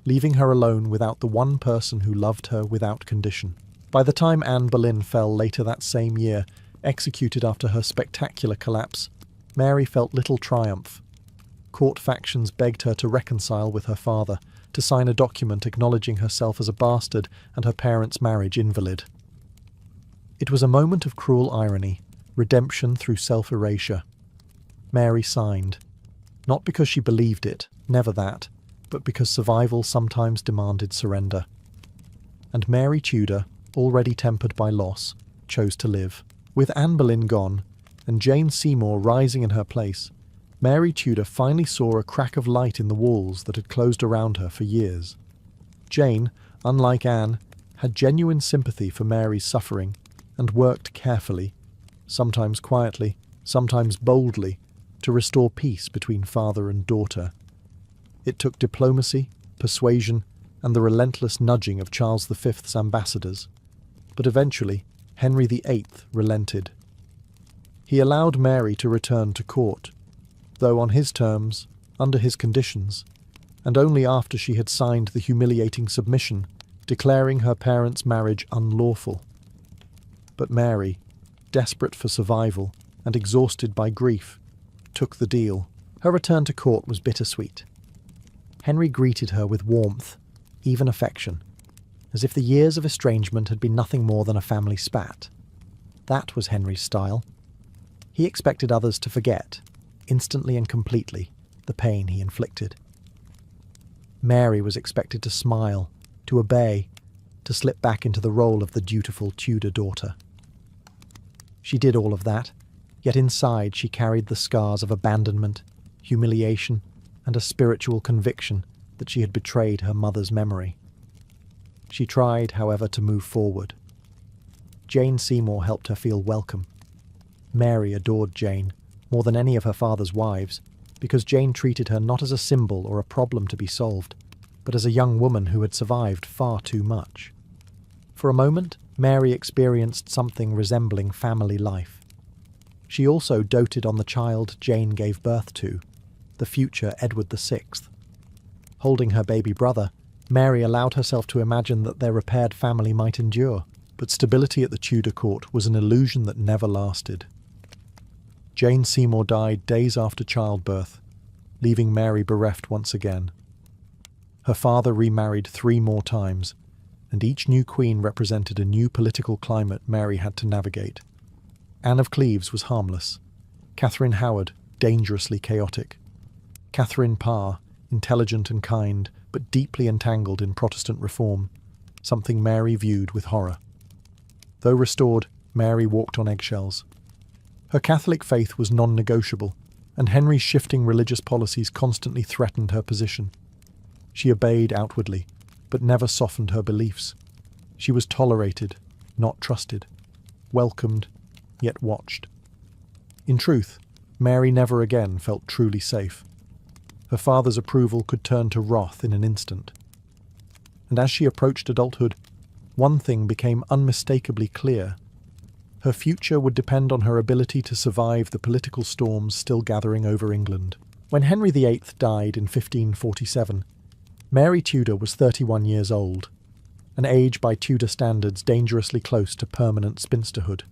[SPEAKER 1] leaving her alone without the one person who loved her without condition. By the time Anne Boleyn fell later that same year, executed after her spectacular collapse, Mary felt little triumph. Court factions begged her to reconcile with her father, to sign a document acknowledging herself as a bastard and her parents' marriage invalid. It was a moment of cruel irony, redemption through self-erasure. Mary signed, not because she believed it, never that, but because survival sometimes demanded surrender. And Mary Tudor, already tempered by loss, chose to live. With Anne Boleyn gone, and Jane Seymour rising in her place, Mary Tudor finally saw a crack of light in the walls that had closed around her for years. Jane, unlike Anne, had genuine sympathy for Mary's suffering and worked carefully, sometimes quietly, sometimes boldly, to restore peace between father and daughter. It took diplomacy, persuasion, and the relentless nudging of Charles V's ambassadors, but eventually Henry VIII relented. He allowed Mary to return to court, though on his terms, under his conditions, and only after she had signed the humiliating submission, declaring her parents' marriage unlawful. But Mary, desperate for survival and exhausted by grief, took the deal. Her return to court was bittersweet. Henry greeted her with warmth, even affection, as if the years of estrangement had been nothing more than a family spat. That was Henry's style. He expected others to forget, instantly and completely, the pain he inflicted. Mary was expected to smile, to obey, to slip back into the role of the dutiful Tudor daughter. She did all of that, yet inside she carried the scars of abandonment, humiliation, and a spiritual conviction that she had betrayed her mother's memory. She tried, however, to move forward. Jane Seymour helped her feel welcome. Mary adored Jane, more than any of her father's wives, because Jane treated her not as a symbol or a problem to be solved, but as a young woman who had survived far too much. For a moment, Mary experienced something resembling family life. She also doted on the child Jane gave birth to, the future Edward VI. Holding her baby brother, Mary allowed herself to imagine that their repaired family might endure, but stability at the Tudor court was an illusion that never lasted. Jane Seymour died days after childbirth, leaving Mary bereft once again. Her father remarried 3 more times, and each new queen represented a new political climate Mary had to navigate. Anne of Cleves was harmless, Catherine Howard dangerously chaotic, Catherine Parr intelligent and kind, but deeply entangled in Protestant reform, something Mary viewed with horror. Though restored, Mary walked on eggshells. Her Catholic faith was non-negotiable, and Henry's shifting religious policies constantly threatened her position. She obeyed outwardly, but never softened her beliefs. She was tolerated, not trusted, welcomed, yet watched. In truth, Mary never again felt truly safe. Her father's approval could turn to wrath in an instant. And as she approached adulthood, one thing became unmistakably clear. Her future would depend on her ability to survive the political storms still gathering over England. When Henry VIII died in 1547, Mary Tudor was 31 years old, an age by Tudor standards dangerously close to permanent spinsterhood.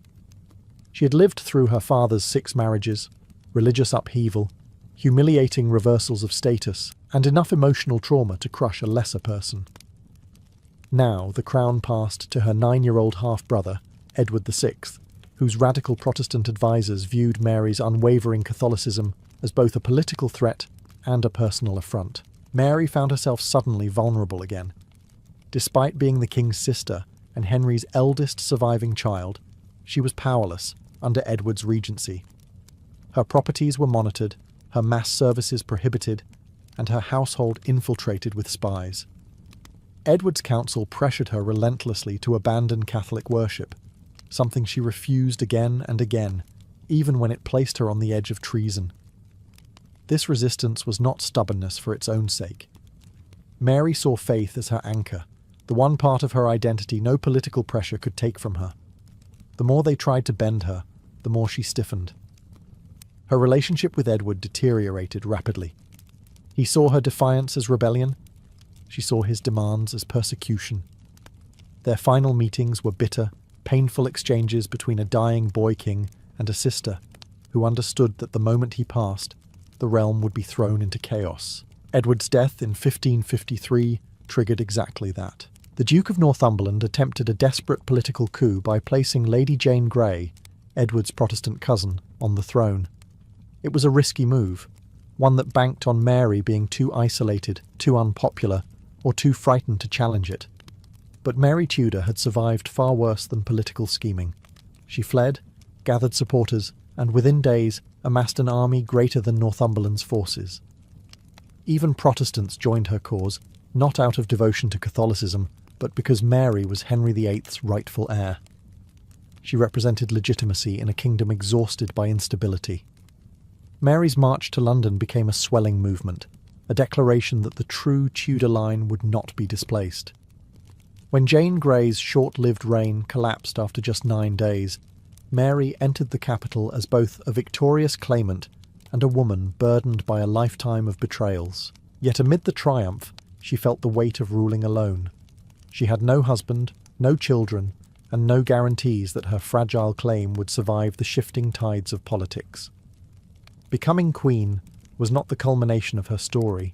[SPEAKER 1] She had lived through her father's 6 marriages, religious upheaval, humiliating reversals of status, and enough emotional trauma to crush a lesser person. Now the crown passed to her 9-year-old half-brother, Edward VI, whose radical Protestant advisers viewed Mary's unwavering Catholicism as both a political threat and a personal affront. Mary found herself suddenly vulnerable again. Despite being the king's sister and Henry's eldest surviving child, she was powerless under Edward's regency. Her properties were monitored, her mass services prohibited, and her household infiltrated with spies. Edward's council pressured her relentlessly to abandon Catholic worship, something she refused again and again, even when it placed her on the edge of treason. This resistance was not stubbornness for its own sake. Mary saw faith as her anchor, the one part of her identity no political pressure could take from her. The more they tried to bend her, the more she stiffened. Her relationship with Edward deteriorated rapidly. He saw her defiance as rebellion. She saw his demands as persecution. Their final meetings were bitter, painful exchanges between a dying boy king and a sister who understood that the moment he passed, the realm would be thrown into chaos. Edward's death in 1553 triggered exactly that. The Duke of Northumberland attempted a desperate political coup by placing Lady Jane Grey, Edward's Protestant cousin, on the throne. It was a risky move, one that banked on Mary being too isolated, too unpopular, or too frightened to challenge it. But Mary Tudor had survived far worse than political scheming. She fled, gathered supporters, and within days amassed an army greater than Northumberland's forces. Even Protestants joined her cause, not out of devotion to Catholicism, but because Mary was Henry VIII's rightful heir. She represented legitimacy in a kingdom exhausted by instability. Mary's march to London became a swelling movement, a declaration that the true Tudor line would not be displaced. When Jane Grey's short-lived reign collapsed after just 9 days, Mary entered the capital as both a victorious claimant and a woman burdened by a lifetime of betrayals. Yet amid the triumph, she felt the weight of ruling alone. She had no husband, no children, and no guarantees that her fragile claim would survive the shifting tides of politics. Becoming queen was not the culmination of her story.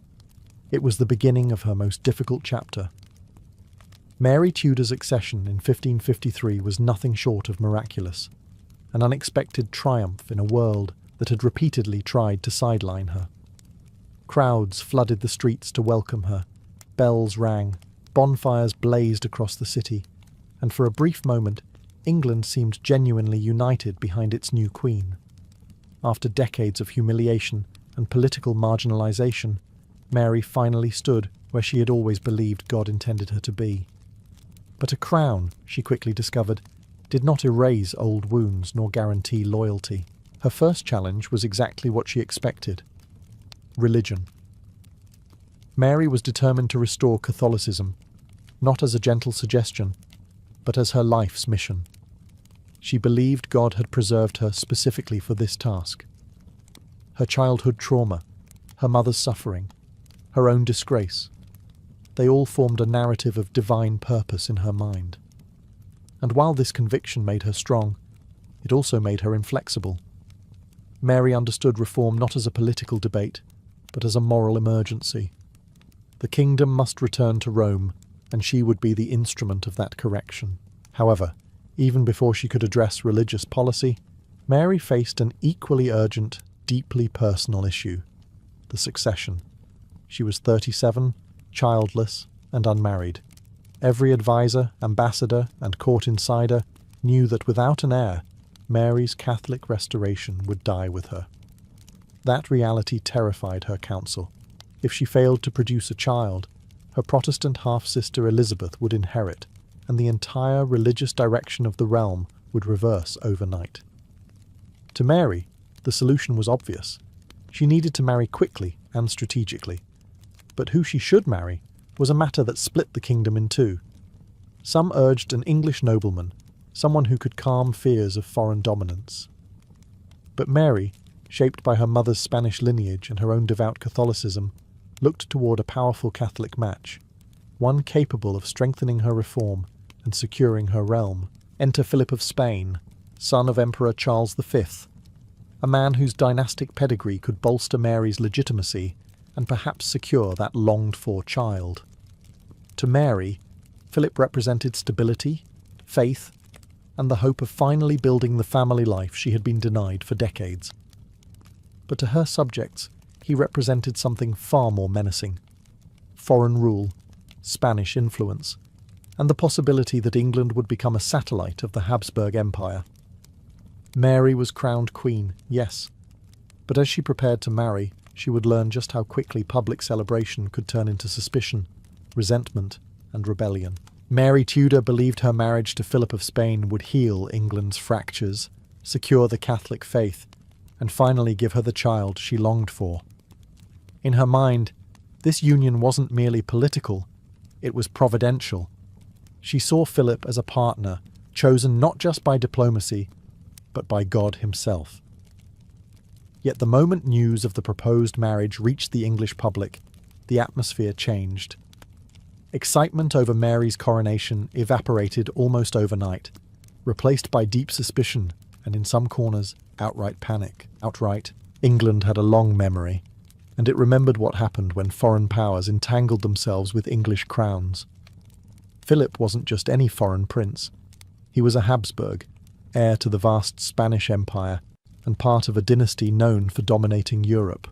[SPEAKER 1] It was the beginning of her most difficult chapter. Mary Tudor's accession in 1553 was nothing short of miraculous, an unexpected triumph in a world that had repeatedly tried to sideline her. Crowds flooded the streets to welcome her, bells rang, bonfires blazed across the city, and for a brief moment, England seemed genuinely united behind its new queen. After decades of humiliation and political marginalization, Mary finally stood where she had always believed God intended her to be. But a crown, she quickly discovered, did not erase old wounds nor guarantee loyalty. Her first challenge was exactly what she expected. religion. Mary was determined to restore Catholicism, not as a gentle suggestion, but as her life's mission. She believed God had preserved her specifically for this task. Her childhood trauma, her mother's suffering, her own disgrace, they all formed a narrative of divine purpose in her mind. And while this conviction made her strong, it also made her inflexible. Mary understood reform not as a political debate, but as a moral emergency. The kingdom must return to Rome, and she would be the instrument of that correction. However, even before she could address religious policy, Mary faced an equally urgent, deeply personal issue: the succession. She was 37, childless, and unmarried. Every advisor, ambassador, and court insider knew that without an heir, Mary's Catholic restoration would die with her. That reality terrified her council. If she failed to produce a child, her Protestant half-sister Elizabeth would inherit, and the entire religious direction of the realm would reverse overnight. To Mary, the solution was obvious. She needed to marry quickly and strategically. But who she should marry was a matter that split the kingdom in two. Some urged an English nobleman, someone who could calm fears of foreign dominance. But Mary, shaped by her mother's Spanish lineage and her own devout Catholicism, looked toward a powerful Catholic match, one capable of strengthening her reform and securing her realm. Enter Philip of Spain, son of Emperor Charles V, a man whose dynastic pedigree could bolster Mary's legitimacy and perhaps secure that longed-for child. To Mary, Philip represented stability, faith, and the hope of finally building the family life she had been denied for decades. But to her subjects, he represented something far more menacing: foreign rule, Spanish influence, and the possibility that England would become a satellite of the Habsburg Empire. Mary was crowned queen, yes, but as she prepared to marry, she would learn just how quickly public celebration could turn into suspicion, resentment, and rebellion. Mary Tudor believed her marriage to Philip of Spain would heal England's fractures, secure the Catholic faith, and finally give her the child she longed for. In her mind, this union wasn't merely political, it was providential. She saw Philip as a partner, chosen not just by diplomacy, but by God himself. Yet the moment news of the proposed marriage reached the English public, the atmosphere changed. Excitement over Mary's coronation evaporated almost overnight, replaced by deep suspicion and, in some corners, outright panic. England had a long memory, and it remembered what happened when foreign powers entangled themselves with English crowns. Philip wasn't just any foreign prince. He was a Habsburg, heir to the vast Spanish Empire, and part of a dynasty known for dominating Europe.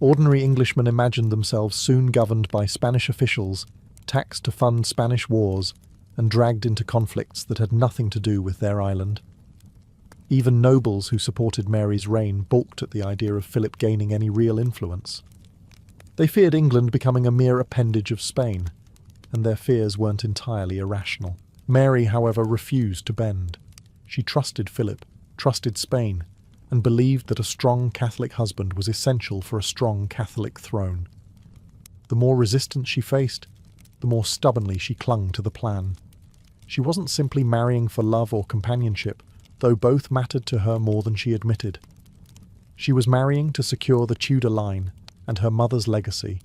[SPEAKER 1] Ordinary Englishmen imagined themselves soon governed by Spanish officials, taxed to fund Spanish wars, and dragged into conflicts that had nothing to do with their island. Even nobles who supported Mary's reign balked at the idea of Philip gaining any real influence. They feared England becoming a mere appendage of Spain, and their fears weren't entirely irrational. Mary, however, refused to bend. She trusted Philip, trusted Spain, and believed that a strong Catholic husband was essential for a strong Catholic throne. The more resistance she faced, the more stubbornly she clung to the plan. She wasn't simply marrying for love or companionship, though both mattered to her more than she admitted. She was marrying to secure the Tudor line and her mother's legacy.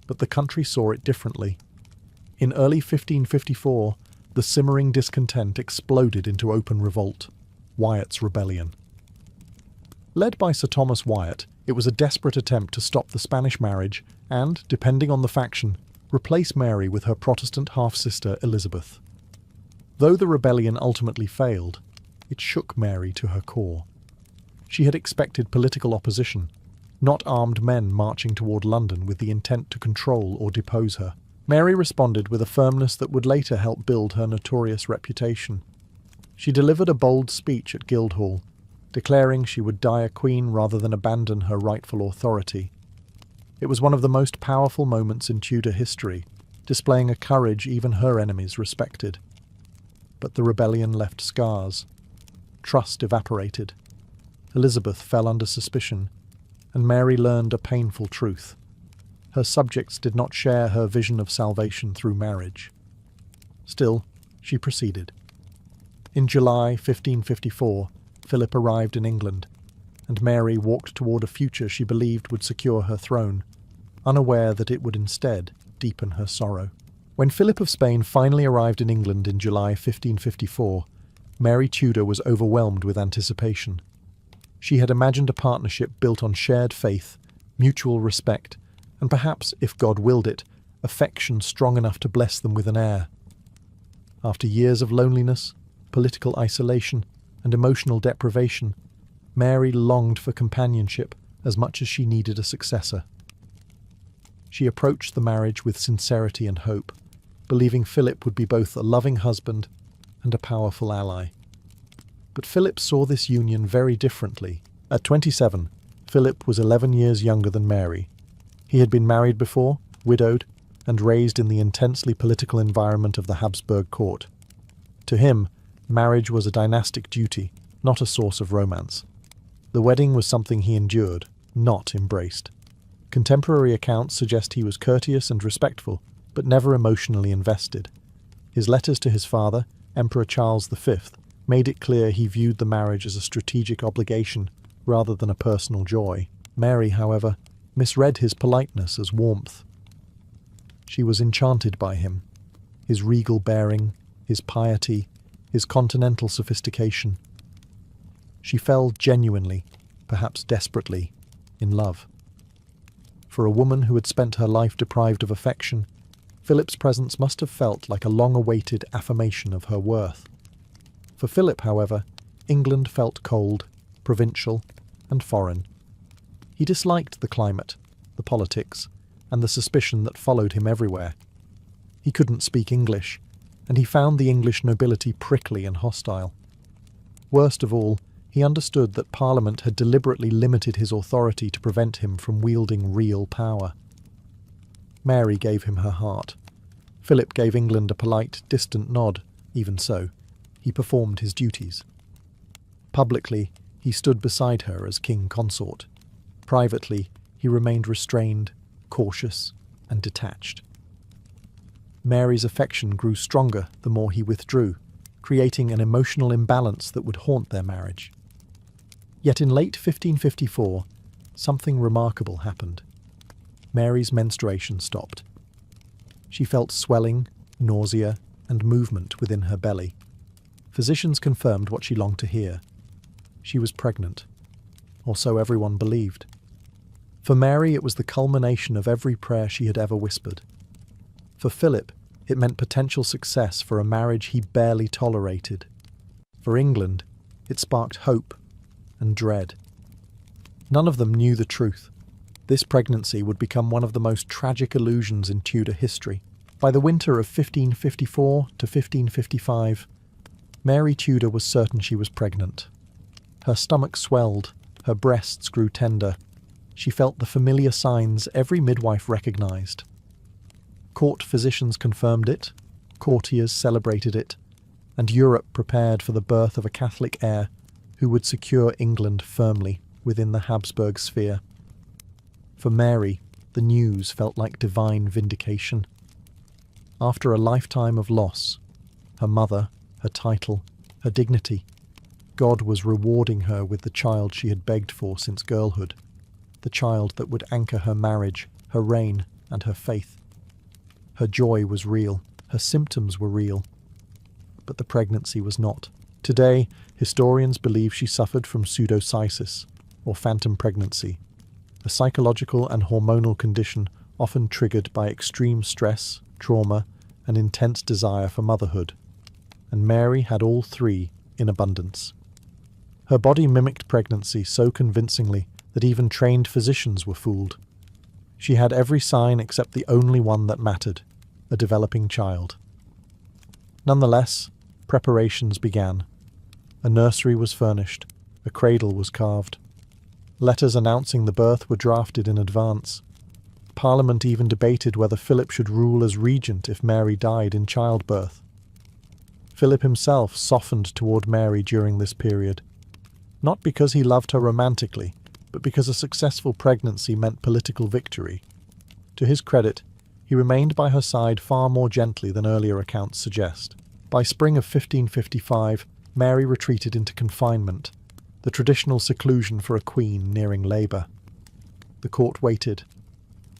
[SPEAKER 1] But the country saw it differently. In early 1554, the simmering discontent exploded into open revolt, Wyatt's Rebellion. Led by Sir Thomas Wyatt, it was a desperate attempt to stop the Spanish marriage and, depending on the faction, replace Mary with her Protestant half-sister Elizabeth. Though the rebellion ultimately failed, it shook Mary to her core. She had expected political opposition, not armed men marching toward London with the intent to control or depose her. Mary responded with a firmness that would later help build her notorious reputation. She delivered a bold speech at Guildhall, declaring she would die a queen rather than abandon her rightful authority. It was one of the most powerful moments in Tudor history, displaying a courage even her enemies respected. But the rebellion left scars. Trust evaporated. Elizabeth fell under suspicion, and Mary learned a painful truth. Her subjects did not share her vision of salvation through marriage. Still, she proceeded. In July 1554, Philip arrived in England, and Mary walked toward a future she believed would secure her throne, unaware that it would instead deepen her sorrow. When Philip of Spain finally arrived in England in July 1554, Mary Tudor was overwhelmed with anticipation. She had imagined a partnership built on shared faith, mutual respect, and perhaps, if God willed it, affection strong enough to bless them with an heir. After years of loneliness, political isolation, and emotional deprivation, Mary longed for companionship as much as she needed a successor. She approached the marriage with sincerity and hope, believing Philip would be both a loving husband and a powerful ally. But Philip saw this union very differently. At 27, Philip was 11 years younger than Mary. He had been married before, widowed, and raised in the intensely political environment of the Habsburg court. To him, marriage was a dynastic duty, not a source of romance. The wedding was something he endured, not embraced. Contemporary accounts suggest he was courteous and respectful, but never emotionally invested. His letters to his father, Emperor Charles V, made it clear he viewed the marriage as a strategic obligation rather than a personal joy. Mary, however, misread his politeness as warmth. She was enchanted by him, his regal bearing, his piety, his continental sophistication. She fell genuinely, perhaps desperately, in love. For a woman who had spent her life deprived of affection, Philip's presence must have felt like a long-awaited affirmation of her worth. For Philip, however, England felt cold, provincial, and foreign. He disliked the climate, the politics, and the suspicion that followed him everywhere. He couldn't speak English, and he found the English nobility prickly and hostile. Worst of all, he understood that Parliament had deliberately limited his authority to prevent him from wielding real power. Mary gave him her heart. Philip gave England a polite, distant nod. Even so, he performed his duties. Publicly, he stood beside her as king consort. Privately, he remained restrained, cautious, and detached. Mary's affection grew stronger the more he withdrew, creating an emotional imbalance that would haunt their marriage. Yet in late 1554, something remarkable happened. Mary's menstruation stopped. She felt swelling, nausea, and movement within her belly. Physicians confirmed what she longed to hear. She was pregnant, or so everyone believed. For Mary, it was the culmination of every prayer she had ever whispered. For Philip, it meant potential success for a marriage he barely tolerated. For England, it sparked hope and dread. None of them knew the truth. This pregnancy would become one of the most tragic illusions in Tudor history. By the winter of 1554 to 1555, Mary Tudor was certain she was pregnant. Her stomach swelled, her breasts grew tender. She felt the familiar signs every midwife recognized. Court physicians confirmed it, courtiers celebrated it, and Europe prepared for the birth of a Catholic heir who would secure England firmly within the Habsburg sphere. For Mary, the news felt like divine vindication. After a lifetime of loss, her mother, her title, her dignity, God was rewarding her with the child she had begged for since girlhood, the child that would anchor her marriage, her reign, and her faith. Her joy was real, her symptoms were real, but the pregnancy was not. Today, historians believe she suffered from pseudocysis, or phantom pregnancy, a psychological and hormonal condition often triggered by extreme stress, trauma, and intense desire for motherhood. And Mary had all three in abundance. Her body mimicked pregnancy so convincingly that even trained physicians were fooled. She had every sign except the only one that mattered, a developing child. Nonetheless, preparations began. A nursery was furnished, a cradle was carved. Letters announcing the birth were drafted in advance. Parliament even debated whether Philip should rule as regent if Mary died in childbirth. Philip himself softened toward Mary during this period, not because he loved her romantically, but because a successful pregnancy meant political victory. To his credit, he remained by her side far more gently than earlier accounts suggest. By spring of 1555, Mary retreated into confinement, the traditional seclusion for a queen nearing labour. The court waited.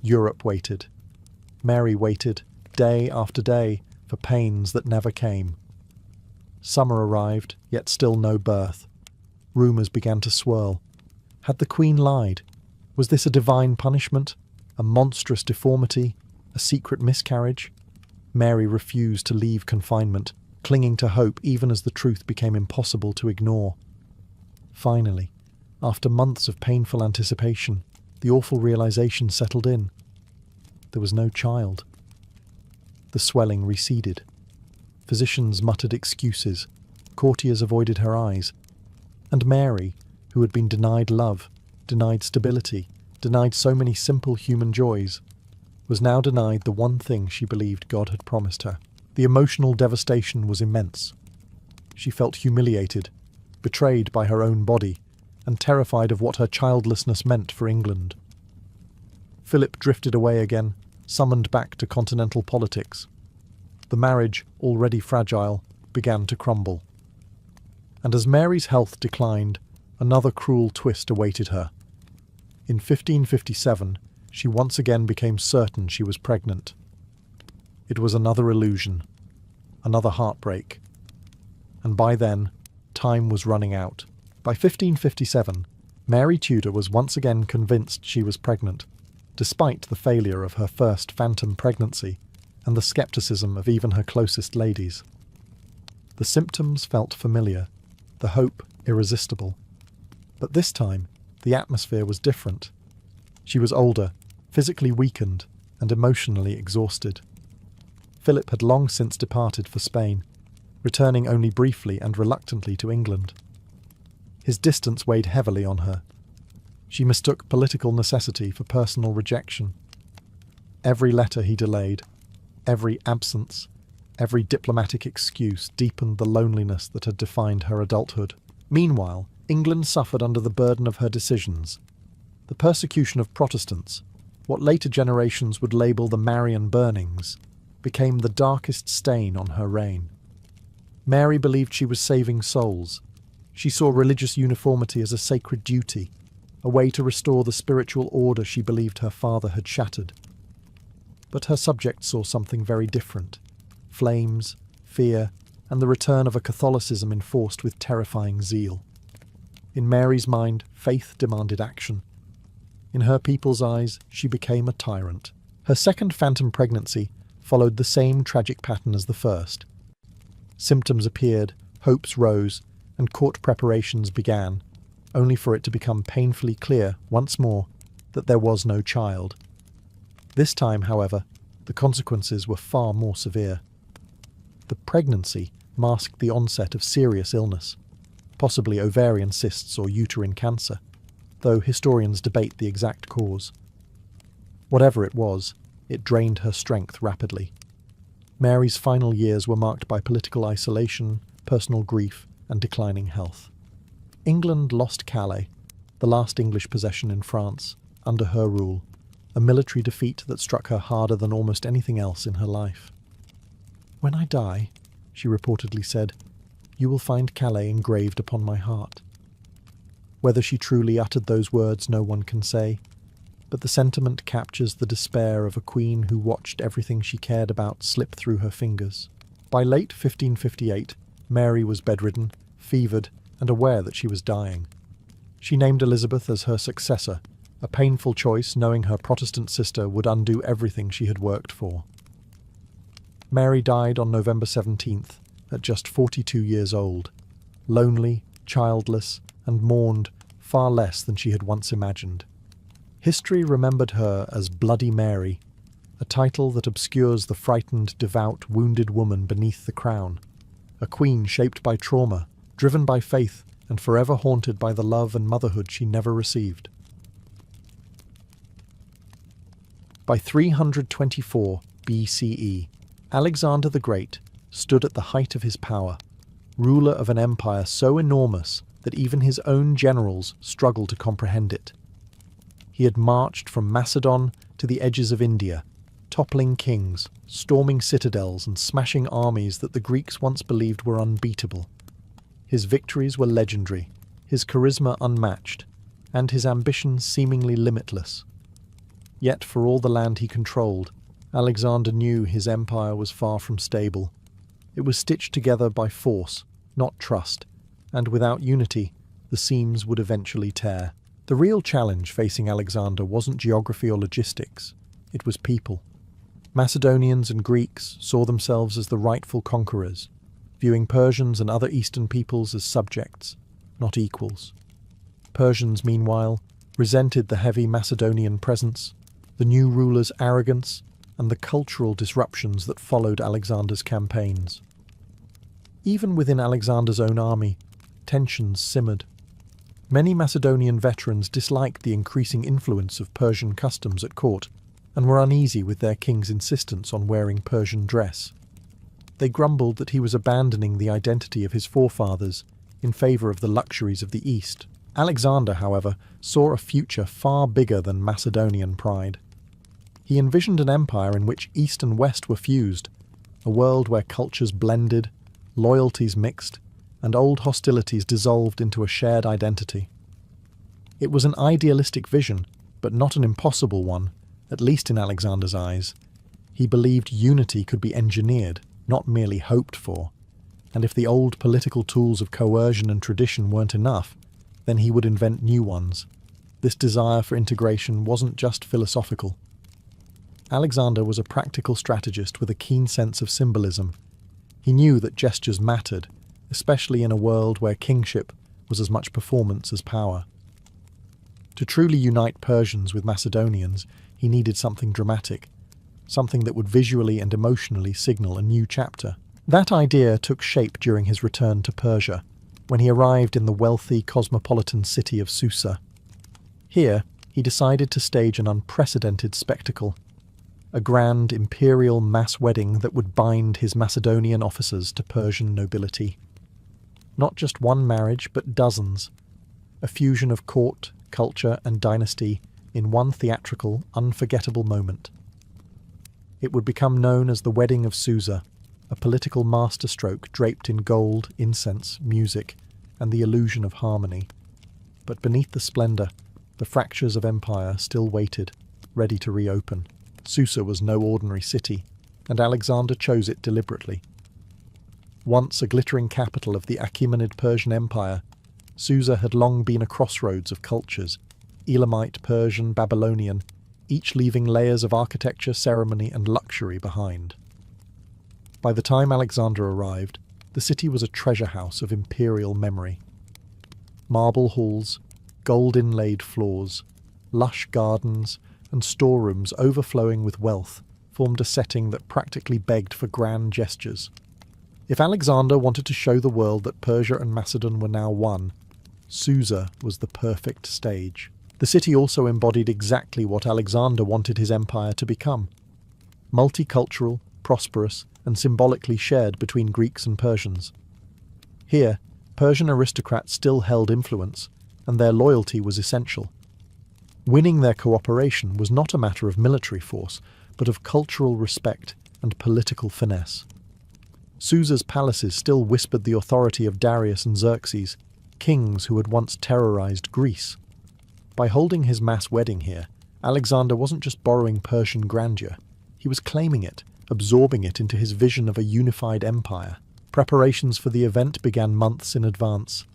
[SPEAKER 1] Europe waited. Mary waited, day after day, for pains that never came. Summer arrived, yet still no birth. Rumours began to swirl. Had the Queen lied? Was this a divine punishment? A monstrous deformity? A secret miscarriage? Mary refused to leave confinement, clinging to hope even as the truth became impossible to ignore. Finally, after months of painful anticipation, the awful realization settled in. There was no child. The swelling receded. Physicians muttered excuses. Courtiers avoided her eyes. And Mary, who had been denied love, denied stability, denied so many simple human joys, was now denied the one thing she believed God had promised her. The emotional devastation was immense. She felt humiliated, betrayed by her own body, and terrified of what her childlessness meant for England. Philip drifted away again, summoned back to continental politics. The marriage, already fragile, began to crumble. And as Mary's health declined, another cruel twist awaited her. In 1557, she once again became certain she was pregnant. It was another illusion, another heartbreak. And by then, time was running out. By 1557, Mary Tudor was once again convinced she was pregnant, despite the failure of her first phantom pregnancy and the scepticism of even her closest ladies. The symptoms felt familiar, the hope irresistible. But this time, the atmosphere was different. She was older, physically weakened, and emotionally exhausted. Philip had long since departed for Spain, returning only briefly and reluctantly to England. His distance weighed heavily on her. She mistook political necessity for personal rejection. Every letter he delayed, every absence, every diplomatic excuse deepened the loneliness that had defined her adulthood. Meanwhile, England suffered under the burden of her decisions. The persecution of Protestants, what later generations would label the Marian burnings, became the darkest stain on her reign. Mary believed she was saving souls. She saw religious uniformity as a sacred duty, a way to restore the spiritual order she believed her father had shattered. But her subjects saw something very different: flames, fear, and the return of a Catholicism enforced with terrifying zeal. In Mary's mind, faith demanded action. In her people's eyes, she became a tyrant. Her second phantom pregnancy followed the same tragic pattern as the first. Symptoms appeared, hopes rose, and court preparations began, only for it to become painfully clear, once more, that there was no child. This time, however, the consequences were far more severe. The pregnancy masked the onset of serious illness, possibly ovarian cysts or uterine cancer, though historians debate the exact cause. Whatever it was, it drained her strength rapidly. Mary's final years were marked by political isolation, personal grief, and declining health. England lost Calais, the last English possession in France, under her rule, a military defeat that struck her harder than almost anything else in her life. "When I die," she reportedly said, "you will find Calais engraved upon my heart." Whether she truly uttered those words no one can say, but the sentiment captures the despair of a queen who watched everything she cared about slip through her fingers. By late 1558, Mary was bedridden, fevered, and aware that she was dying. She named Elizabeth as her successor, a painful choice knowing her Protestant sister would undo everything she had worked for. Mary died on November 17th, at just 42 years old, lonely, childless, and mourned far less than she had once imagined. History remembered her as Bloody Mary, a title that obscures the frightened, devout, wounded woman beneath the crown, a queen shaped by trauma, driven by faith, and forever haunted by the love and motherhood she never received. By 324 BCE, Alexander the Great stood at the height of his power, ruler of an empire so enormous that even his own generals struggled to comprehend it. He had marched from Macedon to the edges of India, toppling kings, storming citadels and smashing armies that the Greeks once believed were unbeatable. His victories were legendary, his charisma unmatched, and his ambitions seemingly limitless. Yet for all the land he controlled, Alexander knew his empire was far from stable. It was stitched together by force, not trust, and without unity, the seams would eventually tear. The real challenge facing Alexander wasn't geography or logistics, it was people. Macedonians and Greeks saw themselves as the rightful conquerors, viewing Persians and other Eastern peoples as subjects, not equals. Persians, meanwhile, resented the heavy Macedonian presence, the new ruler's arrogance, and the cultural disruptions that followed Alexander's campaigns. Even within Alexander's own army, tensions simmered. Many Macedonian veterans disliked the increasing influence of Persian customs at court and were uneasy with their king's insistence on wearing Persian dress. They grumbled that he was abandoning the identity of his forefathers in favour of the luxuries of the East. Alexander, however, saw a future far bigger than Macedonian pride. He envisioned an empire in which East and West were fused, a world where cultures blended, loyalties mixed, and old hostilities dissolved into a shared identity. It was an idealistic vision, but not an impossible one, at least in Alexander's eyes. He believed unity could be engineered, not merely hoped for, and if the old political tools of coercion and tradition weren't enough, then he would invent new ones. This desire for integration wasn't just philosophical. Alexander was a practical strategist with a keen sense of symbolism. He knew that gestures mattered, especially in a world where kingship was as much performance as power. To truly unite Persians with Macedonians, he needed something dramatic, something that would visually and emotionally signal a new chapter. That idea took shape during his return to Persia, when he arrived in the wealthy, cosmopolitan city of Susa. Here, he decided to stage an unprecedented spectacle, a grand imperial mass wedding that would bind his Macedonian officers to Persian nobility. Not just one marriage, but dozens, a fusion of court, culture, and dynasty in one theatrical, unforgettable moment. It would become known as the Wedding of Susa, a political masterstroke draped in gold, incense, music, and the illusion of harmony. But beneath the splendour, the fractures of empire still waited, ready to reopen. Susa was no ordinary city, and Alexander chose it deliberately. Once a glittering capital of the Achaemenid Persian Empire, Susa had long been a crossroads of cultures, Elamite, Persian, Babylonian, each leaving layers of architecture, ceremony, and luxury behind. By the time Alexander arrived, the city was a treasure house of imperial memory. Marble halls, gold-inlaid floors, lush gardens, and storerooms overflowing with wealth formed a setting that practically begged for grand gestures. If Alexander wanted to show the world that Persia and Macedon were now one, Susa was the perfect stage. The city also embodied exactly what Alexander wanted his empire to become: multicultural, prosperous, and symbolically shared between Greeks and Persians. Here, Persian aristocrats still held influence, and their loyalty was essential. Winning their cooperation was not a matter of military force, but of cultural respect and political finesse. Susa's palaces still whispered the authority of Darius and Xerxes, kings who had once terrorized Greece. By holding his mass wedding here, Alexander wasn't just borrowing Persian grandeur, he was claiming it, absorbing it into his vision of a unified empire. Preparations for the event began months in advance.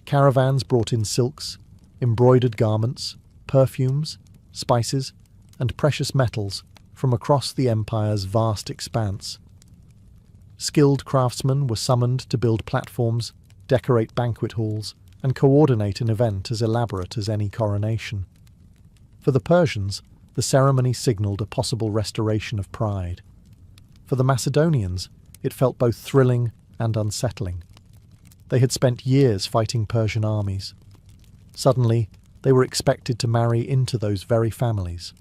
[SPEAKER 1] Caravans brought in silks, embroidered garments, perfumes, spices, and precious metals from across the empire's vast expanse. Skilled craftsmen were summoned to build platforms, decorate banquet halls, and coordinate an event as elaborate as any coronation. For the Persians, the ceremony signalled a possible restoration of pride. For the Macedonians, it felt both thrilling and unsettling. They had spent years fighting Persian armies. Suddenly, they were expected to marry into those very families.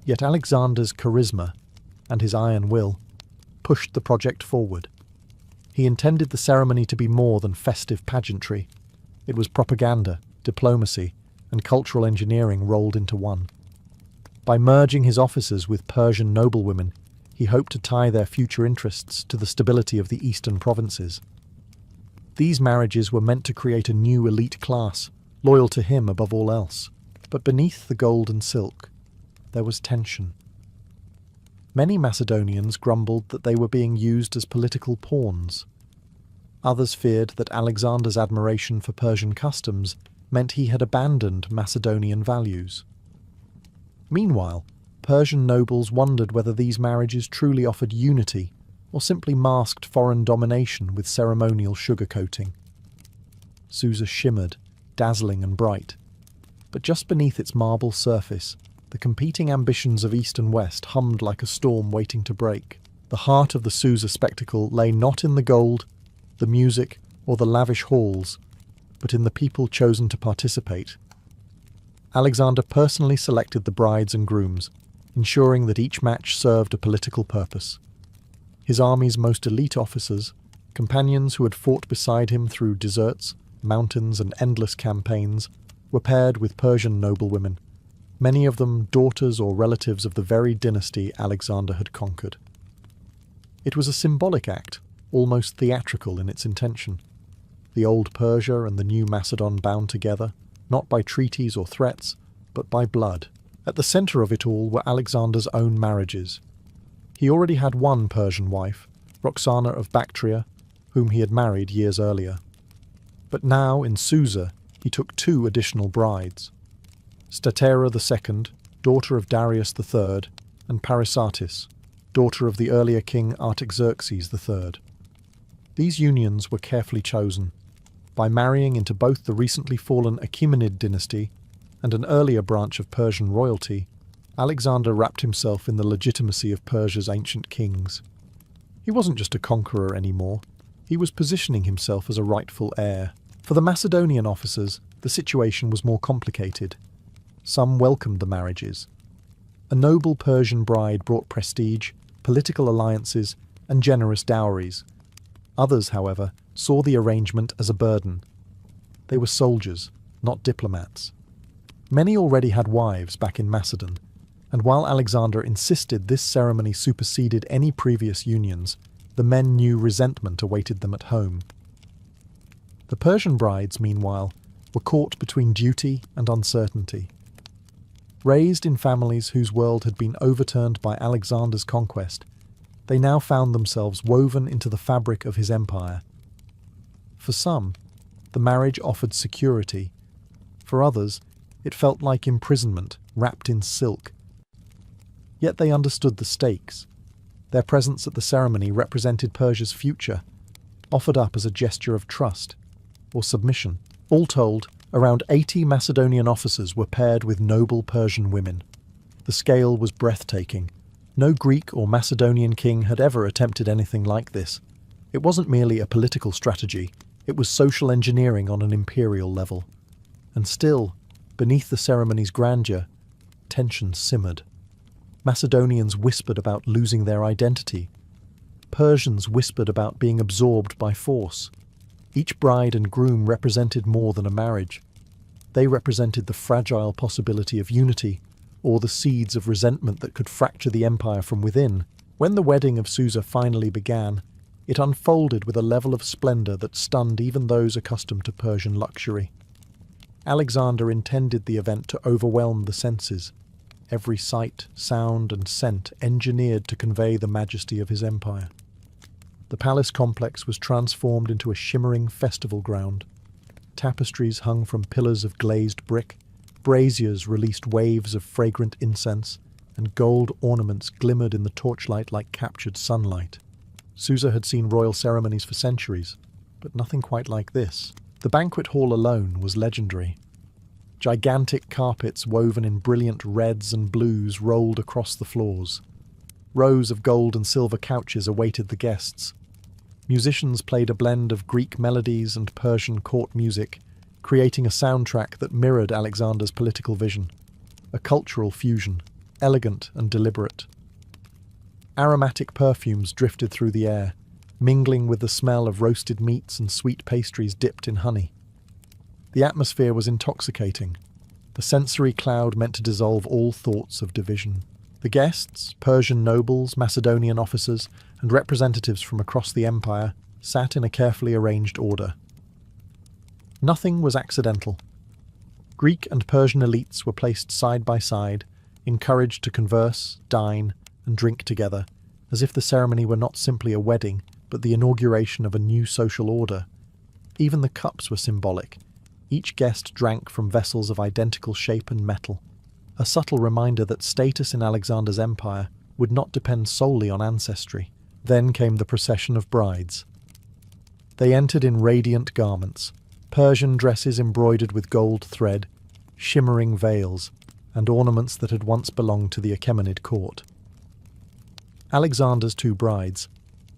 [SPEAKER 1] Yet Alexander's charisma and his iron will pushed the project forward. He intended the ceremony to be more than festive pageantry. It was propaganda, diplomacy, and cultural engineering rolled into one. By merging his officers with Persian noblewomen, he hoped to tie their future interests to the stability of the eastern provinces. These marriages were meant to create a new elite class, loyal to him above all else. But beneath the gold and silk, there was tension. Many Macedonians grumbled that they were being used as political pawns. Others feared that Alexander's admiration for Persian customs meant he had abandoned Macedonian values. Meanwhile, Persian nobles wondered whether these marriages truly offered unity or simply masked foreign domination with ceremonial sugarcoating. Susa shimmered, dazzling and bright. But just beneath its marble surface, the competing ambitions of East and West hummed like a storm waiting to break. The heart of the Susa spectacle lay not in the gold, the music, or the lavish halls, but in the people chosen to participate. Alexander personally selected the brides and grooms, ensuring that each match served a political purpose. His army's most elite officers, companions who had fought beside him through deserts, mountains, and endless campaigns, were paired with Persian noblewomen, many of them daughters or relatives of the very dynasty Alexander had conquered. It was a symbolic act, almost theatrical in its intention. The old Persia and the new Macedon bound together, not by treaties or threats, but by blood. At the centre of it all were Alexander's own marriages. He already had one Persian wife, Roxana of Bactria, whom he had married years earlier. But now, in Susa, he took two additional brides. Statera II, daughter of Darius III, and Parysatis, daughter of the earlier king Artaxerxes III. These unions were carefully chosen. By marrying into both the recently fallen Achaemenid dynasty and an earlier branch of Persian royalty, Alexander wrapped himself in the legitimacy of Persia's ancient kings. He wasn't just a conqueror anymore, he was positioning himself as a rightful heir. For the Macedonian officers, the situation was more complicated. Some welcomed the marriages. A noble Persian bride brought prestige, political alliances, and generous dowries. Others, however, saw the arrangement as a burden. They were soldiers, not diplomats. Many already had wives back in Macedon, and while Alexander insisted this ceremony superseded any previous unions, the men knew resentment awaited them at home. The Persian brides, meanwhile, were caught between duty and uncertainty. Raised in families whose world had been overturned by Alexander's conquest, they now found themselves woven into the fabric of his empire. For some, the marriage offered security. For others, it felt like imprisonment wrapped in silk. Yet they understood the stakes. Their presence at the ceremony represented Persia's future, offered up as a gesture of trust or submission. All told, around 80 Macedonian officers were paired with noble Persian women. The scale was breathtaking. No Greek or Macedonian king had ever attempted anything like this. It wasn't merely a political strategy, it was social engineering on an imperial level. And still, beneath the ceremony's grandeur, tension simmered. Macedonians whispered about losing their identity. Persians whispered about being absorbed by force. Each bride and groom represented more than a marriage. They represented the fragile possibility of unity, or the seeds of resentment that could fracture the empire from within. When the wedding of Susa finally began, it unfolded with a level of splendor that stunned even those accustomed to Persian luxury. Alexander intended the event to overwhelm the senses, every sight, sound, and scent engineered to convey the majesty of his empire. The palace complex was transformed into a shimmering festival ground. Tapestries hung from pillars of glazed brick, braziers released waves of fragrant incense, and gold ornaments glimmered in the torchlight like captured sunlight. Susa had seen royal ceremonies for centuries, but nothing quite like this. The banquet hall alone was legendary. Gigantic carpets woven in brilliant reds and blues rolled across the floors. Rows of gold and silver couches awaited the guests. Musicians played a blend of Greek melodies and Persian court music, creating a soundtrack that mirrored Alexander's political vision. A cultural fusion, elegant and deliberate. Aromatic perfumes drifted through the air, mingling with the smell of roasted meats and sweet pastries dipped in honey. The atmosphere was intoxicating. The sensory cloud meant to dissolve all thoughts of division. The guests, Persian nobles, Macedonian officers, and representatives from across the empire, sat in a carefully arranged order. Nothing was accidental. Greek and Persian elites were placed side by side, encouraged to converse, dine, and drink together, as if the ceremony were not simply a wedding, but the inauguration of a new social order. Even the cups were symbolic. Each guest drank from vessels of identical shape and metal, a subtle reminder that status in Alexander's empire would not depend solely on ancestry. Then came the procession of brides. They entered in radiant garments, Persian dresses embroidered with gold thread, shimmering veils, and ornaments that had once belonged to the Achaemenid court. Alexander's two brides,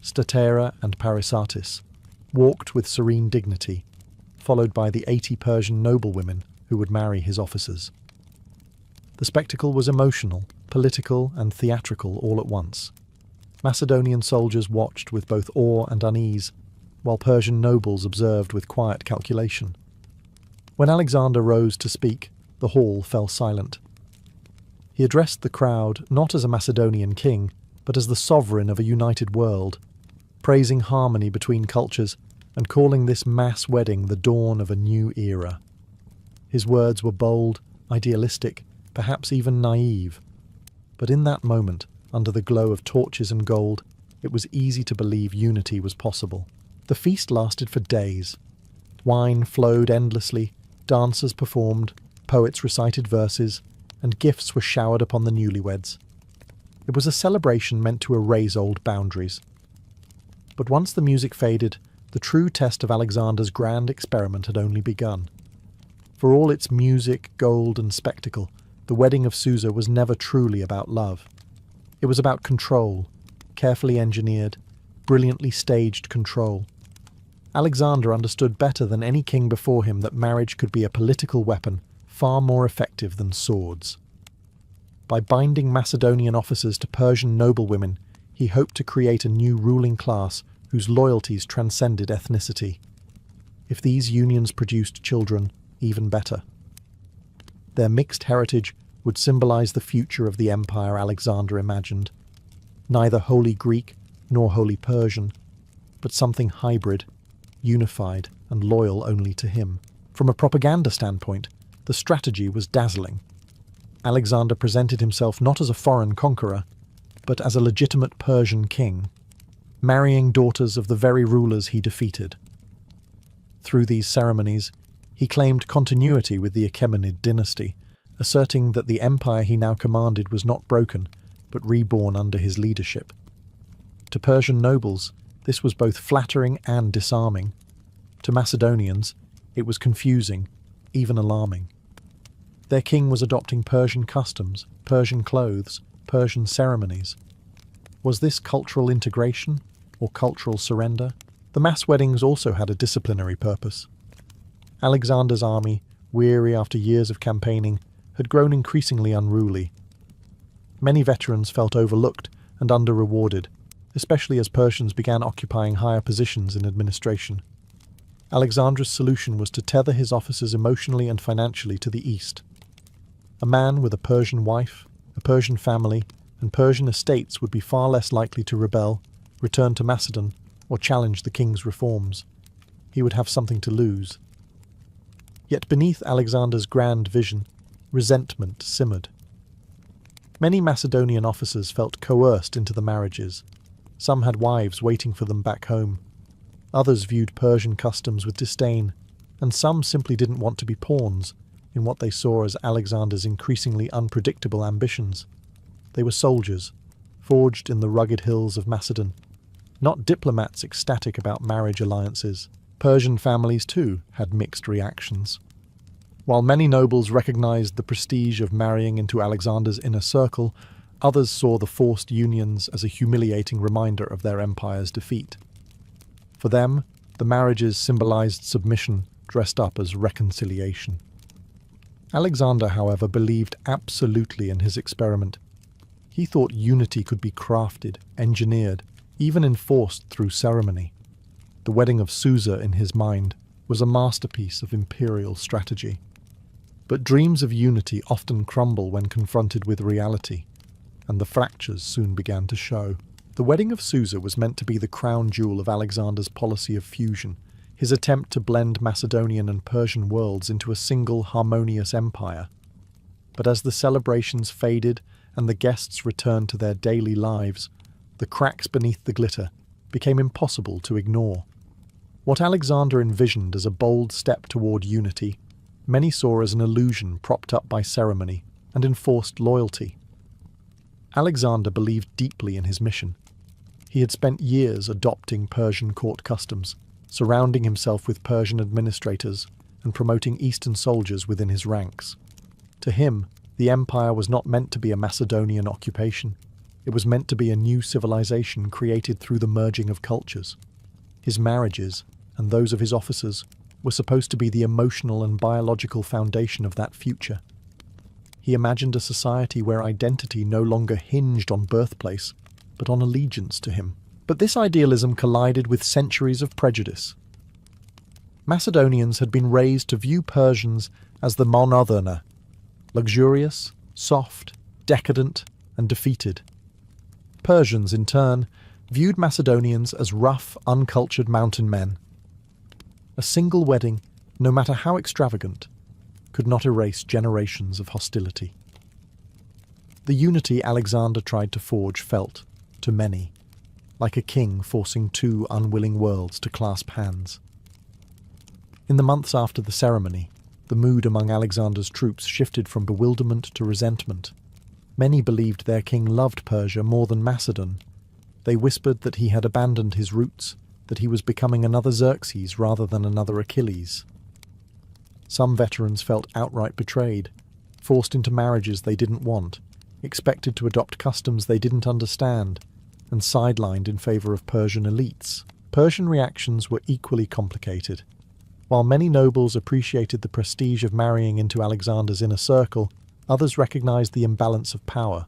[SPEAKER 1] Statera and Parysatis, walked with serene dignity, followed by the 80 Persian noblewomen who would marry his officers. The spectacle was emotional, political, and theatrical all at once. Macedonian soldiers watched with both awe and unease, while Persian nobles observed with quiet calculation. When Alexander rose to speak, the hall fell silent. He addressed the crowd not as a Macedonian king, but as the sovereign of a united world, praising harmony between cultures and calling this mass wedding the dawn of a new era. His words were bold, idealistic, perhaps even naive. But in that moment, under the glow of torches and gold, it was easy to believe unity was possible. The feast lasted for days. Wine flowed endlessly, dancers performed, poets recited verses, and gifts were showered upon the newlyweds. It was a celebration meant to erase old boundaries. But once the music faded, the true test of Alexander's grand experiment had only begun. For all its music, gold, and spectacle, the wedding of Susa was never truly about love. It was about control, carefully engineered, brilliantly staged control. Alexander understood better than any king before him that marriage could be a political weapon far more effective than swords. By binding Macedonian officers to Persian noblewomen, he hoped to create a new ruling class whose loyalties transcended ethnicity. If these unions produced children, even better. Their mixed heritage would symbolize the future of the empire Alexander imagined. Neither wholly Greek nor wholly Persian, but something hybrid, unified and loyal only to him. From a propaganda standpoint, the strategy was dazzling. Alexander presented himself not as a foreign conqueror, but as a legitimate Persian king, marrying daughters of the very rulers he defeated. Through these ceremonies, he claimed continuity with the Achaemenid dynasty, asserting that the empire he now commanded was not broken, but reborn under his leadership. To Persian nobles, this was both flattering and disarming. To Macedonians, it was confusing, even alarming. Their king was adopting Persian customs, Persian clothes, Persian ceremonies. Was this cultural integration or cultural surrender? The mass weddings also had a disciplinary purpose. Alexander's army, weary after years of campaigning, had grown increasingly unruly. Many veterans felt overlooked and under-rewarded, especially as Persians began occupying higher positions in administration. Alexander's solution was to tether his officers emotionally and financially to the east. A man with a Persian wife, a Persian family, and Persian estates would be far less likely to rebel, return to Macedon, or challenge the king's reforms. He would have something to lose. Yet beneath Alexander's grand vision, resentment simmered. Many Macedonian officers felt coerced into the marriages. Some had wives waiting for them back home. Others viewed Persian customs with disdain, and some simply didn't want to be pawns in what they saw as Alexander's increasingly unpredictable ambitions. They were soldiers, forged in the rugged hills of Macedon, not diplomats ecstatic about marriage alliances. Persian families, too, had mixed reactions. While many nobles recognized the prestige of marrying into Alexander's inner circle, others saw the forced unions as a humiliating reminder of their empire's defeat. For them, the marriages symbolized submission dressed up as reconciliation. Alexander, however, believed absolutely in his experiment. He thought unity could be crafted, engineered, even enforced through ceremony. The wedding of Susa, in his mind, was a masterpiece of imperial strategy. But dreams of unity often crumble when confronted with reality, and the fractures soon began to show. The wedding of Susa was meant to be the crown jewel of Alexander's policy of fusion, his attempt to blend Macedonian and Persian worlds into a single harmonious empire. But as the celebrations faded and the guests returned to their daily lives, the cracks beneath the glitter became impossible to ignore. What Alexander envisioned as a bold step toward unity, many saw as an illusion propped up by ceremony and enforced loyalty. Alexander believed deeply in his mission. He had spent years adopting Persian court customs, surrounding himself with Persian administrators and promoting Eastern soldiers within his ranks. To him, the empire was not meant to be a Macedonian occupation. It was meant to be a new civilization created through the merging of cultures. His marriages, and those of his officers, were supposed to be the emotional and biological foundation of that future. He imagined a society where identity no longer hinged on birthplace, but on allegiance to him. But this idealism collided with centuries of prejudice. Macedonians had been raised to view Persians as the monotherna, luxurious, soft, decadent, and defeated. Persians, in turn, viewed Macedonians as rough, uncultured mountain men. A single wedding, no matter how extravagant, could not erase generations of hostility. The unity Alexander tried to forge felt, to many, like a king forcing two unwilling worlds to clasp hands. In the months after the ceremony, the mood among Alexander's troops shifted from bewilderment to resentment. Many believed their king loved Persia more than Macedon. They whispered that he had abandoned his roots, that he was becoming another Xerxes rather than another Achilles. Some veterans felt outright betrayed, forced into marriages they didn't want, expected to adopt customs they didn't understand, and sidelined in favor of Persian elites. Persian reactions were equally complicated. While many nobles appreciated the prestige of marrying into Alexander's inner circle, others recognized the imbalance of power.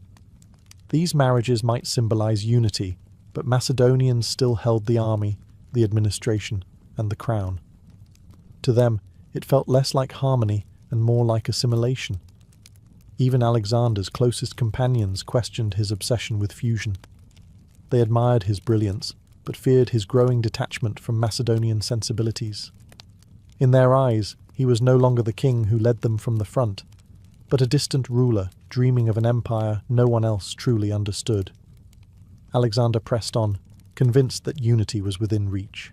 [SPEAKER 1] These marriages might symbolize unity, but Macedonians still held the army, the administration, and the crown. To them, it felt less like harmony and more like assimilation. Even Alexander's closest companions questioned his obsession with fusion. They admired his brilliance, but feared his growing detachment from Macedonian sensibilities. In their eyes, he was no longer the king who led them from the front, but a distant ruler dreaming of an empire no one else truly understood. Alexander pressed on, convinced that unity was within reach.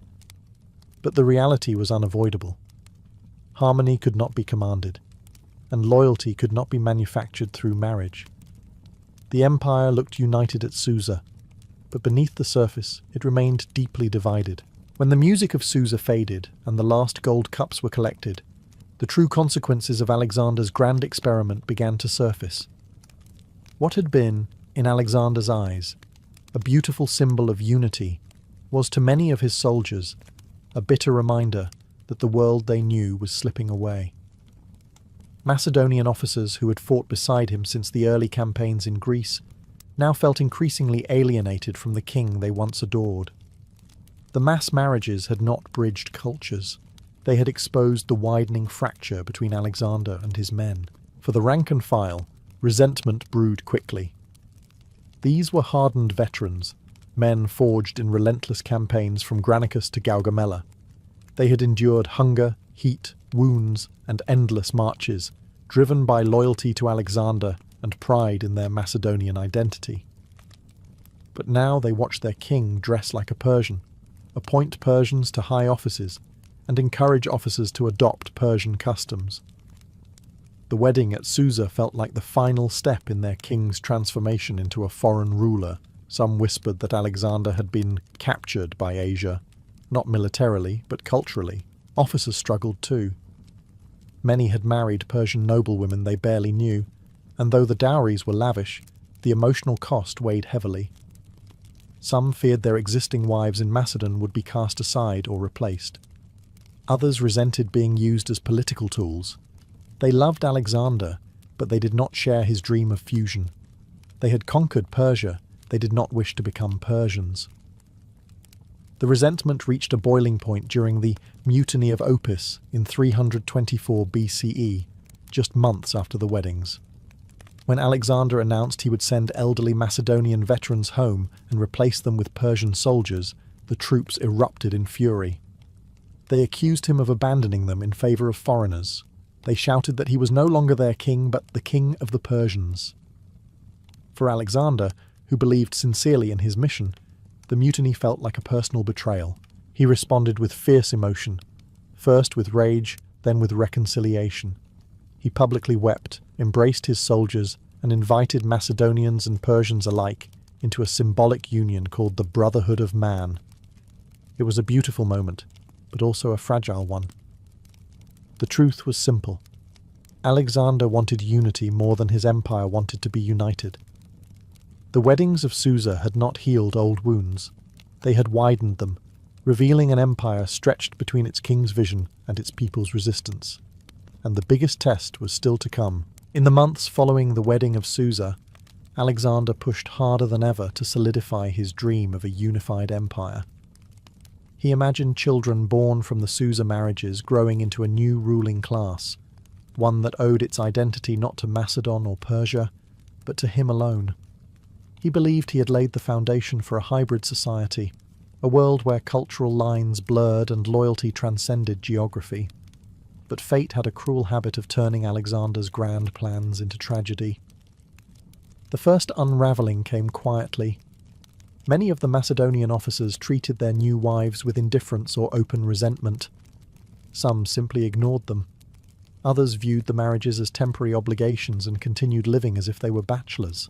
[SPEAKER 1] But the reality was unavoidable. Harmony could not be commanded, and loyalty could not be manufactured through marriage. The empire looked united at Susa, but beneath the surface it remained deeply divided. When the music of Susa faded and the last gold cups were collected, the true consequences of Alexander's grand experiment began to surface. What had been, in Alexander's eyes, a beautiful symbol of unity, was to many of his soldiers a bitter reminder that the world they knew was slipping away. Macedonian officers who had fought beside him since the early campaigns in Greece now felt increasingly alienated from the king they once adored. The mass marriages had not bridged cultures. They had exposed the widening fracture between Alexander and his men. For the rank and file, resentment brewed quickly. These were hardened veterans, men forged in relentless campaigns from Granicus to Gaugamela. They had endured hunger, heat, wounds, and endless marches, driven by loyalty to Alexander and pride in their Macedonian identity. But now they watched their king dress like a Persian, appoint Persians to high offices, and encourage officers to adopt Persian customs. The wedding at Susa felt like the final step in their king's transformation into a foreign ruler. Some whispered that Alexander had been captured by Asia, not militarily, but culturally. Officers struggled too. Many had married Persian noblewomen they barely knew, and though the dowries were lavish, the emotional cost weighed heavily. Some feared their existing wives in Macedon would be cast aside or replaced. Others resented being used as political tools. They loved Alexander, but they did not share his dream of fusion. They had conquered Persia, they did not wish to become Persians. The resentment reached a boiling point during the Mutiny of Opis in 324 BCE, just months after the weddings. When Alexander announced he would send elderly Macedonian veterans home and replace them with Persian soldiers, the troops erupted in fury. They accused him of abandoning them in favour of foreigners. They shouted that he was no longer their king, but the king of the Persians. For Alexander, who believed sincerely in his mission, the mutiny felt like a personal betrayal. He responded with fierce emotion, first with rage, then with reconciliation. He publicly wept, embraced his soldiers, and invited Macedonians and Persians alike into a symbolic union called the Brotherhood of Man. It was a beautiful moment, but also a fragile one. The truth was simple. Alexander wanted unity more than his empire wanted to be united. The weddings of Susa had not healed old wounds. They had widened them, revealing an empire stretched between its king's vision and its people's resistance. And the biggest test was still to come. In the months following the wedding of Susa, Alexander pushed harder than ever to solidify his dream of a unified empire. He imagined children born from the Susa marriages growing into a new ruling class, one that owed its identity not to Macedon or Persia, but to him alone. He believed he had laid the foundation for a hybrid society, a world where cultural lines blurred and loyalty transcended geography. But fate had a cruel habit of turning Alexander's grand plans into tragedy. The first unravelling came quietly. Many of the Macedonian officers treated their new wives with indifference or open resentment. Some simply ignored them. Others viewed the marriages as temporary obligations and continued living as if they were bachelors.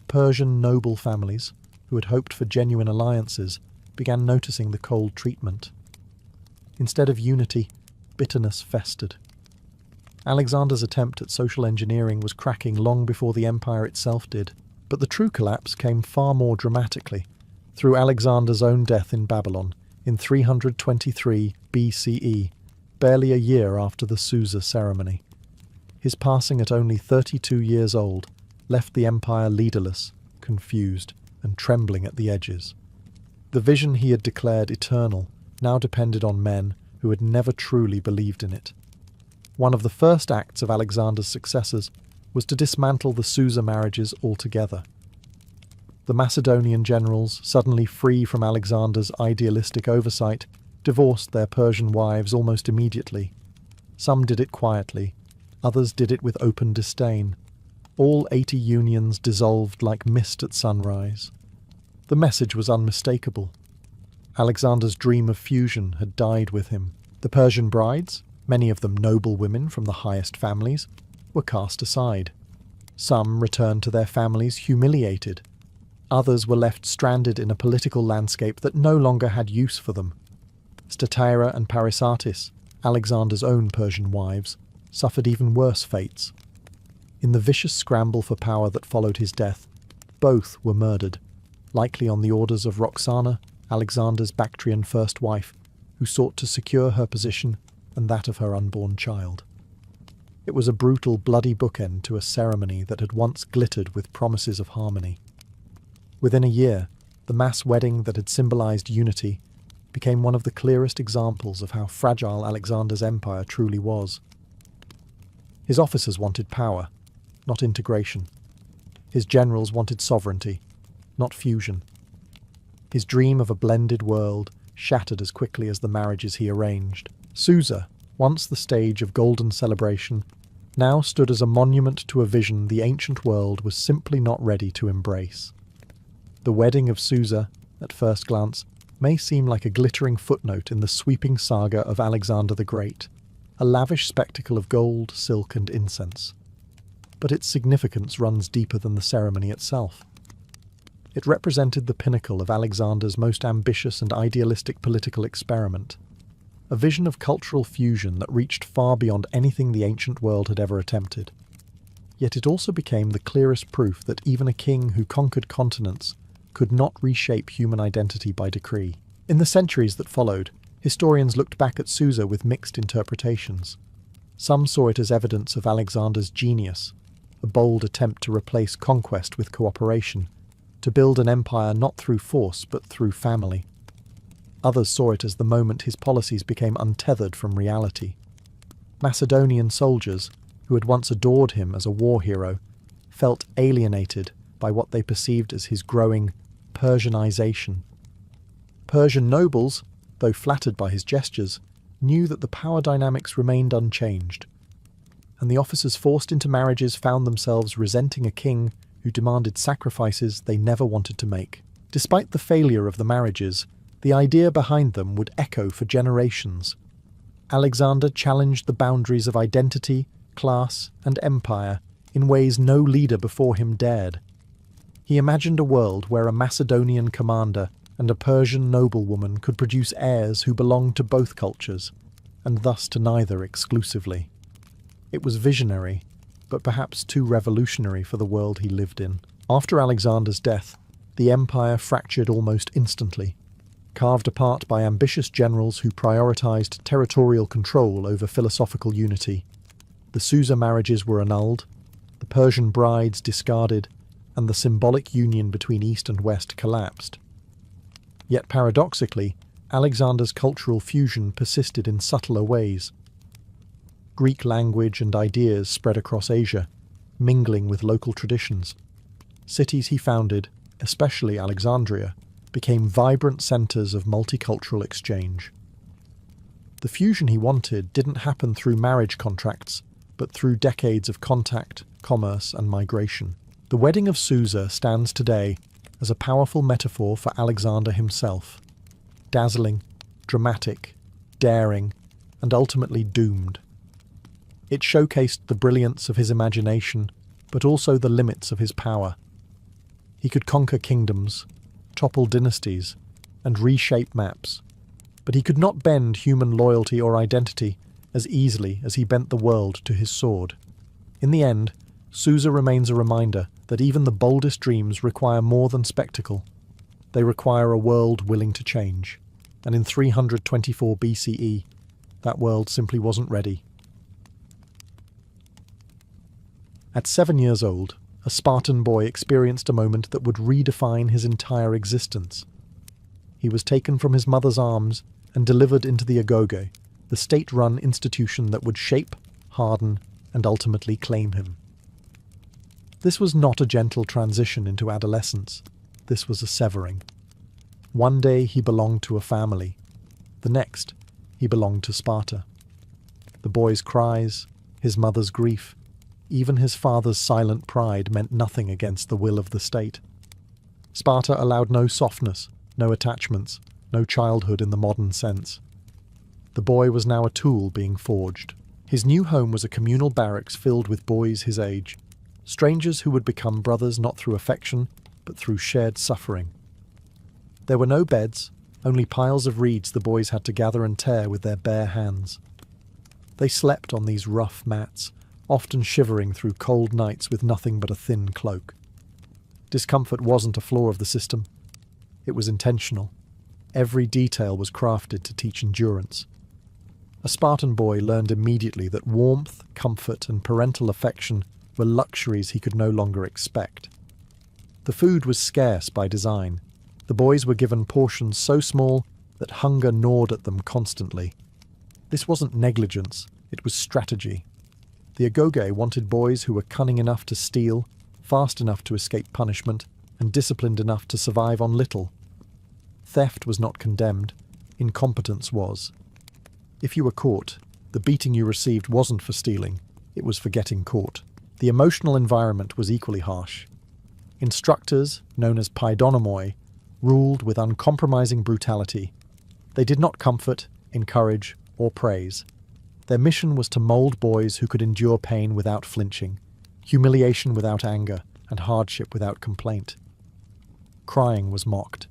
[SPEAKER 1] Persian noble families, who had hoped for genuine alliances, began noticing the cold treatment. Instead of unity, bitterness festered. Alexander's attempt at social engineering was cracking long before the empire itself did. But the true collapse came far more dramatically, through Alexander's own death in Babylon in 323 BCE, barely a year after the Susa ceremony. His passing at only 32 years old left the empire leaderless, confused, and trembling at the edges. The vision he had declared eternal now depended on men who had never truly believed in it. One of the first acts of Alexander's successors was to dismantle the Susa marriages altogether. The Macedonian generals, suddenly free from Alexander's idealistic oversight, divorced their Persian wives almost immediately. Some did it quietly, others did it with open disdain. All 80 unions dissolved like mist at sunrise. The message was unmistakable. Alexander's dream of fusion had died with him. The Persian brides, many of them noble women from the highest families, were cast aside. Some returned to their families humiliated. Others were left stranded in a political landscape that no longer had use for them. Statira and Parysatis, Alexander's own Persian wives, suffered even worse fates. In the vicious scramble for power that followed his death, both were murdered, likely on the orders of Roxana, Alexander's Bactrian first wife, who sought to secure her position and that of her unborn child. It was a brutal, bloody bookend to a ceremony that had once glittered with promises of harmony. Within a year, the mass wedding that had symbolized unity became one of the clearest examples of how fragile Alexander's empire truly was. His officers wanted power, not integration. His generals wanted sovereignty, not fusion. His dream of a blended world shattered as quickly as the marriages he arranged. Susa, once the stage of golden celebration, now stood as a monument to a vision the ancient world was simply not ready to embrace. The wedding of Susa, at first glance, may seem like a glittering footnote in the sweeping saga of Alexander the Great, a lavish spectacle of gold, silk, and incense. But its significance runs deeper than the ceremony itself. It represented the pinnacle of Alexander's most ambitious and idealistic political experiment, a vision of cultural fusion that reached far beyond anything the ancient world had ever attempted. Yet it also became the clearest proof that even a king who conquered continents could not reshape human identity by decree. In the centuries that followed, historians looked back at Susa with mixed interpretations. Some saw it as evidence of Alexander's genius, a bold attempt to replace conquest with cooperation, to build an empire not through force but through family. Others saw it as the moment his policies became untethered from reality. Macedonian soldiers, who who had once adored him as a war hero, felt alienated by what they perceived as his growing Persianization. Persian nobles, though flattered by his gestures, knew that the power dynamics remained unchanged, and the officers forced into marriages found themselves resenting a king who demanded sacrifices they never wanted to make. Despite the failure of the marriages, the idea behind them would echo for generations. Alexander challenged the boundaries of identity, class, and empire in ways no leader before him dared. He imagined a world where a Macedonian commander and a Persian noblewoman could produce heirs who belonged to both cultures, and thus to neither exclusively. It was visionary, but perhaps too revolutionary for the world he lived in. After Alexander's death, the empire fractured almost instantly, carved apart by ambitious generals who prioritized territorial control over philosophical unity. The Susa marriages were annulled, the Persian brides discarded, and the symbolic union between East and West collapsed. Yet paradoxically, Alexander's cultural fusion persisted in subtler ways. Greek language and ideas spread across Asia, mingling with local traditions. Cities he founded, especially Alexandria, became vibrant centers of multicultural exchange. The fusion he wanted didn't happen through marriage contracts, but through decades of contact, commerce, and migration. The wedding of Susa stands today as a powerful metaphor for Alexander himself. Dazzling, dramatic, daring, and ultimately doomed. It showcased the brilliance of his imagination, but also the limits of his power. He could conquer kingdoms, topple dynasties, and reshape maps, but he could not bend human loyalty or identity as easily as he bent the world to his sword. In the end, Susa remains a reminder that even the boldest dreams require more than spectacle. They require a world willing to change, and in 324 BCE, that world simply wasn't ready. At 7 years old, a Spartan boy experienced a moment that would redefine his entire existence. He was taken from his mother's arms and delivered into the agoge, the state-run institution that would shape, harden, and ultimately claim him. This was not a gentle transition into adolescence. This was a severing. One day he belonged to a family. The next, he belonged to Sparta. The boy's cries, his mother's grief, even his father's silent pride meant nothing against the will of the state. Sparta allowed no softness, no attachments, no childhood in the modern sense. The boy was now a tool being forged. His new home was a communal barracks filled with boys his age, strangers who would become brothers not through affection, but through shared suffering. There were no beds, only piles of reeds the boys had to gather and tear with their bare hands. They slept on these rough mats, often shivering through cold nights with nothing but a thin cloak. Discomfort wasn't a flaw of the system. It was intentional. Every detail was crafted to teach endurance. A Spartan boy learned immediately that warmth, comfort, and parental affection were luxuries he could no longer expect. The food was scarce by design. The boys were given portions so small that hunger gnawed at them constantly. This wasn't negligence, it was strategy. The agoge wanted boys who were cunning enough to steal, fast enough to escape punishment, and disciplined enough to survive on little. Theft was not condemned, incompetence was. If you were caught, the beating you received wasn't for stealing, it was for getting caught. The emotional environment was equally harsh. Instructors, known as paidonomoi, ruled with uncompromising brutality. They did not comfort, encourage, or praise. Their mission was to mold boys who could endure pain without flinching, humiliation without anger, and hardship without complaint. Crying was mocked.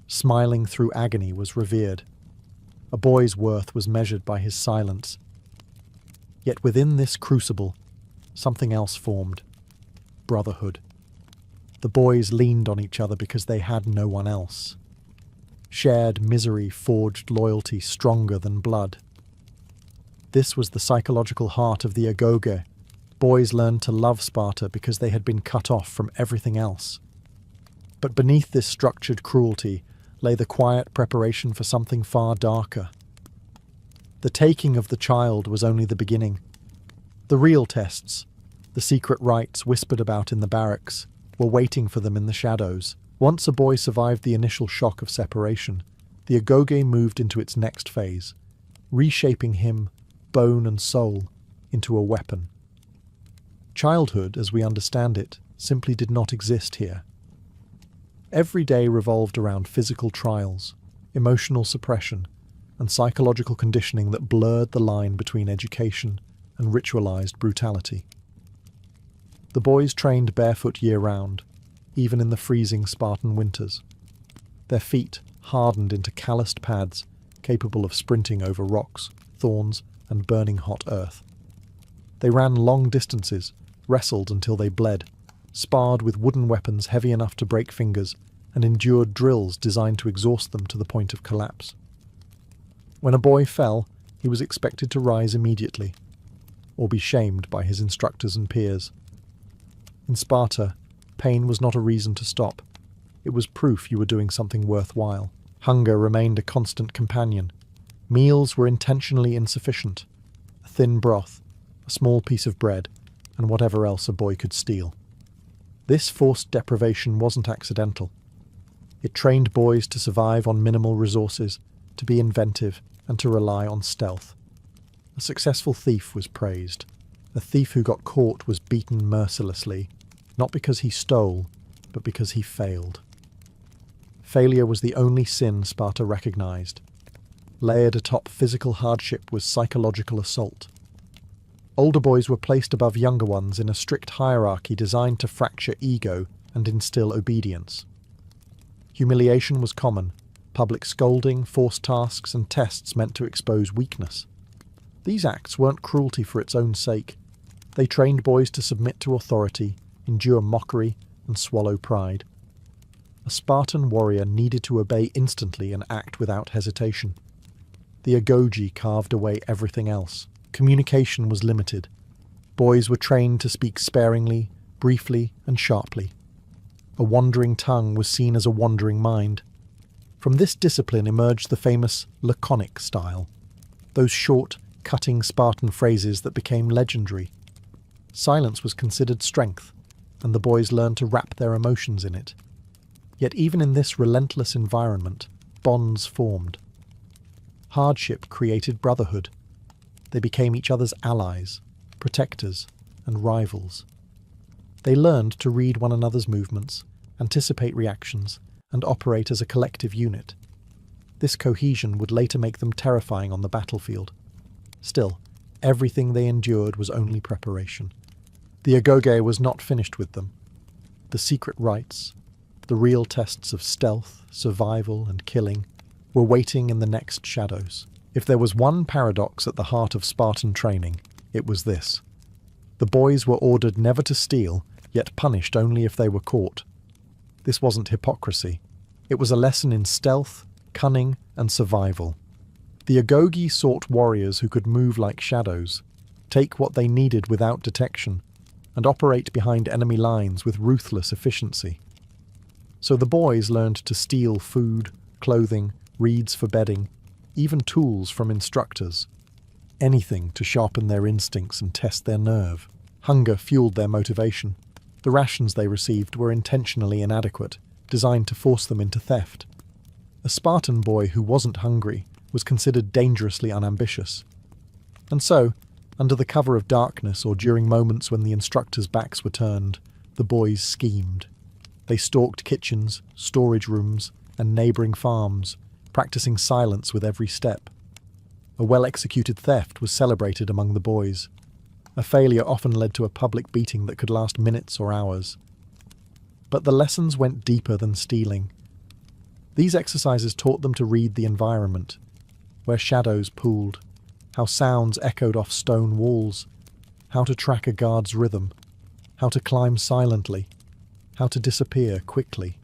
[SPEAKER 1] Smiling through agony was revered. A boy's worth was measured by his silence. Yet within this crucible, something else formed. Brotherhood. The boys leaned on each other because they had no one else. Shared misery forged loyalty stronger than blood. This was the psychological heart of the agoge. Boys learned to love Sparta because they had been cut off from everything else. But beneath this structured cruelty lay the quiet preparation for something far darker. The taking of the child was only the beginning. The real tests, the secret rites whispered about in the barracks, were waiting for them in the shadows. Once a boy survived the initial shock of separation, the agoge moved into its next phase, reshaping him, bone and soul, into a weapon. Childhood, as we understand it, simply did not exist here. Every day revolved around physical trials, emotional suppression, and psychological conditioning that blurred the line between education and ritualized brutality. The boys trained barefoot year-round, even in the freezing Spartan winters. Their feet hardened into calloused pads capable of sprinting over rocks, thorns, and burning hot earth. They ran long distances, wrestled until they bled, sparred with wooden weapons heavy enough to break fingers, and endured drills designed to exhaust them to the point of collapse. When a boy fell, he was expected to rise immediately, or be shamed by his instructors and peers. In Sparta, pain was not a reason to stop. It was proof you were doing something worthwhile. Hunger remained a constant companion. Meals were intentionally insufficient. A thin broth, a small piece of bread, and whatever else a boy could steal. This forced deprivation wasn't accidental. It trained boys to survive on minimal resources, to be inventive, and to rely on stealth. A successful thief was praised. A thief who got caught was beaten mercilessly, not because he stole, but because he failed. Failure was the only sin Sparta recognized. Layered atop physical hardship was psychological assault. Older boys were placed above younger ones in a strict hierarchy designed to fracture ego and instill obedience. Humiliation was common. Public scolding, forced tasks, and tests meant to expose weakness. These acts weren't cruelty for its own sake. They trained boys to submit to authority, endure mockery, and swallow pride. A Spartan warrior needed to obey instantly and act without hesitation. The agoge carved away everything else. Communication was limited. Boys were trained to speak sparingly, briefly, and sharply. A wandering tongue was seen as a wandering mind. From this discipline emerged the famous laconic style, those short, cutting Spartan phrases that became legendary. Silence was considered strength, and the boys learned to wrap their emotions in it. Yet even in this relentless environment, bonds formed. Hardship created brotherhood. They became each other's allies, protectors, and rivals. They learned to read one another's movements, anticipate reactions, and operate as a collective unit. This cohesion would later make them terrifying on the battlefield. Still, everything they endured was only preparation. The agoge was not finished with them. The secret rites, the real tests of stealth, survival, and killing, were waiting in the next shadows. If there was one paradox at the heart of Spartan training, it was this. The boys were ordered never to steal, yet punished only if they were caught. This wasn't hypocrisy. It was a lesson in stealth, cunning, and survival. The agoge sought warriors who could move like shadows, take what they needed without detection, and operate behind enemy lines with ruthless efficiency. So the boys learned to steal food, clothing, reeds for bedding, even tools from instructors. Anything to sharpen their instincts and test their nerve. Hunger fueled their motivation. The rations they received were intentionally inadequate, designed to force them into theft. A Spartan boy who wasn't hungry was considered dangerously unambitious. And so, under the cover of darkness or during moments when the instructors' backs were turned, the boys schemed. They stalked kitchens, storage rooms, and neighbouring farms, practicing silence with every step. A well-executed theft was celebrated among the boys. A failure often led to a public beating that could last minutes or hours. But the lessons went deeper than stealing. These exercises taught them to read the environment, where shadows pooled, how sounds echoed off stone walls, how to track a guard's rhythm, how to climb silently, how to disappear quickly.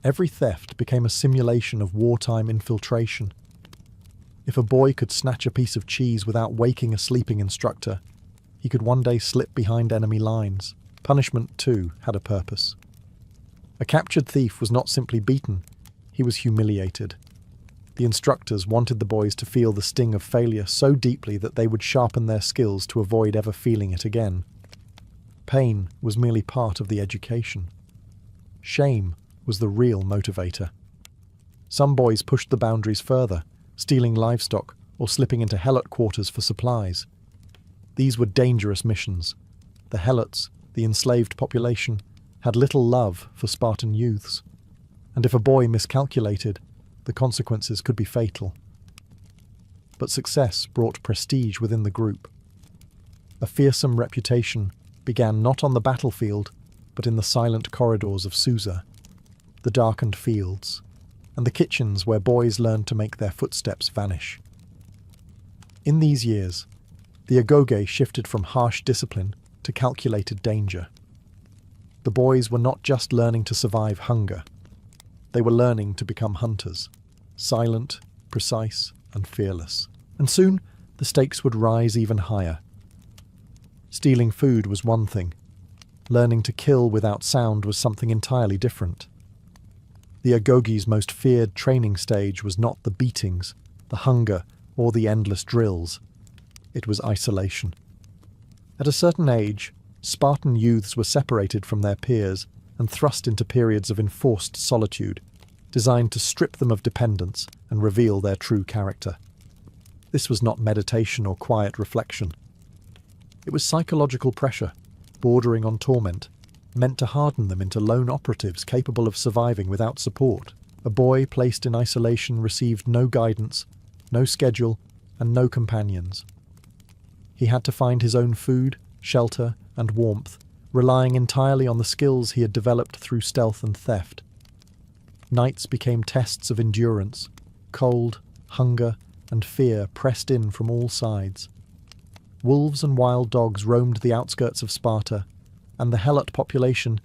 [SPEAKER 1] Every theft became a simulation of wartime infiltration. If a boy could snatch a piece of cheese without waking a sleeping instructor, he could one day slip behind enemy lines. Punishment, too, had a purpose. A captured thief was not simply beaten, he was humiliated. The instructors wanted the boys to feel the sting of failure so deeply that they would sharpen their skills to avoid ever feeling it again. Pain was merely part of the education. Shame was the real motivator. Some boys pushed the boundaries further, stealing livestock or slipping into helot quarters for supplies. These were dangerous missions. The helots, the enslaved population, had little love for Spartan youths, and if a boy miscalculated, the consequences could be fatal. But success brought prestige within the group. A fearsome reputation began not on the battlefield, but in the silent corridors of Susa, the darkened fields, and the kitchens where boys learned to make their footsteps vanish. In these years, the agoge shifted from harsh discipline to calculated danger. The boys were not just learning to survive hunger. They were learning to become hunters, silent, precise, and fearless. And soon, the stakes would rise even higher. Stealing food was one thing. Learning to kill without sound was something entirely different. The agoge's most feared training stage was not the beatings, the hunger, or the endless drills. It was isolation. At a certain age, Spartan youths were separated from their peers and thrust into periods of enforced solitude, designed to strip them of dependence and reveal their true character. This was not meditation or quiet reflection. It was psychological pressure, bordering on torment, meant to harden them into lone operatives capable of surviving without support. A boy placed in isolation received no guidance, no schedule, and no companions. He had to find his own food, shelter, and warmth, relying entirely on the skills he had developed through stealth and theft. Nights became tests of endurance. Cold, hunger, and fear pressed in from all sides. Wolves and wild dogs roamed the outskirts of Sparta, and the helot population,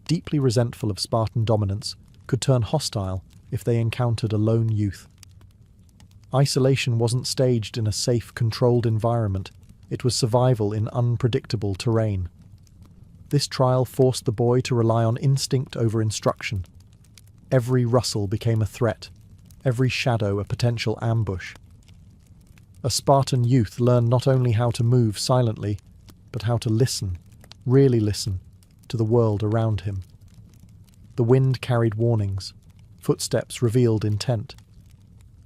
[SPEAKER 1] deeply resentful of Spartan dominance, could turn hostile if they encountered a lone youth. Isolation wasn't staged in a safe, controlled environment. It was survival in unpredictable terrain. This trial forced the boy to rely on instinct over instruction. Every rustle became a threat, every shadow a potential ambush. A Spartan youth learned not only how to move silently, but how to listen, really listen, to the world around him. The wind carried warnings, footsteps revealed intent.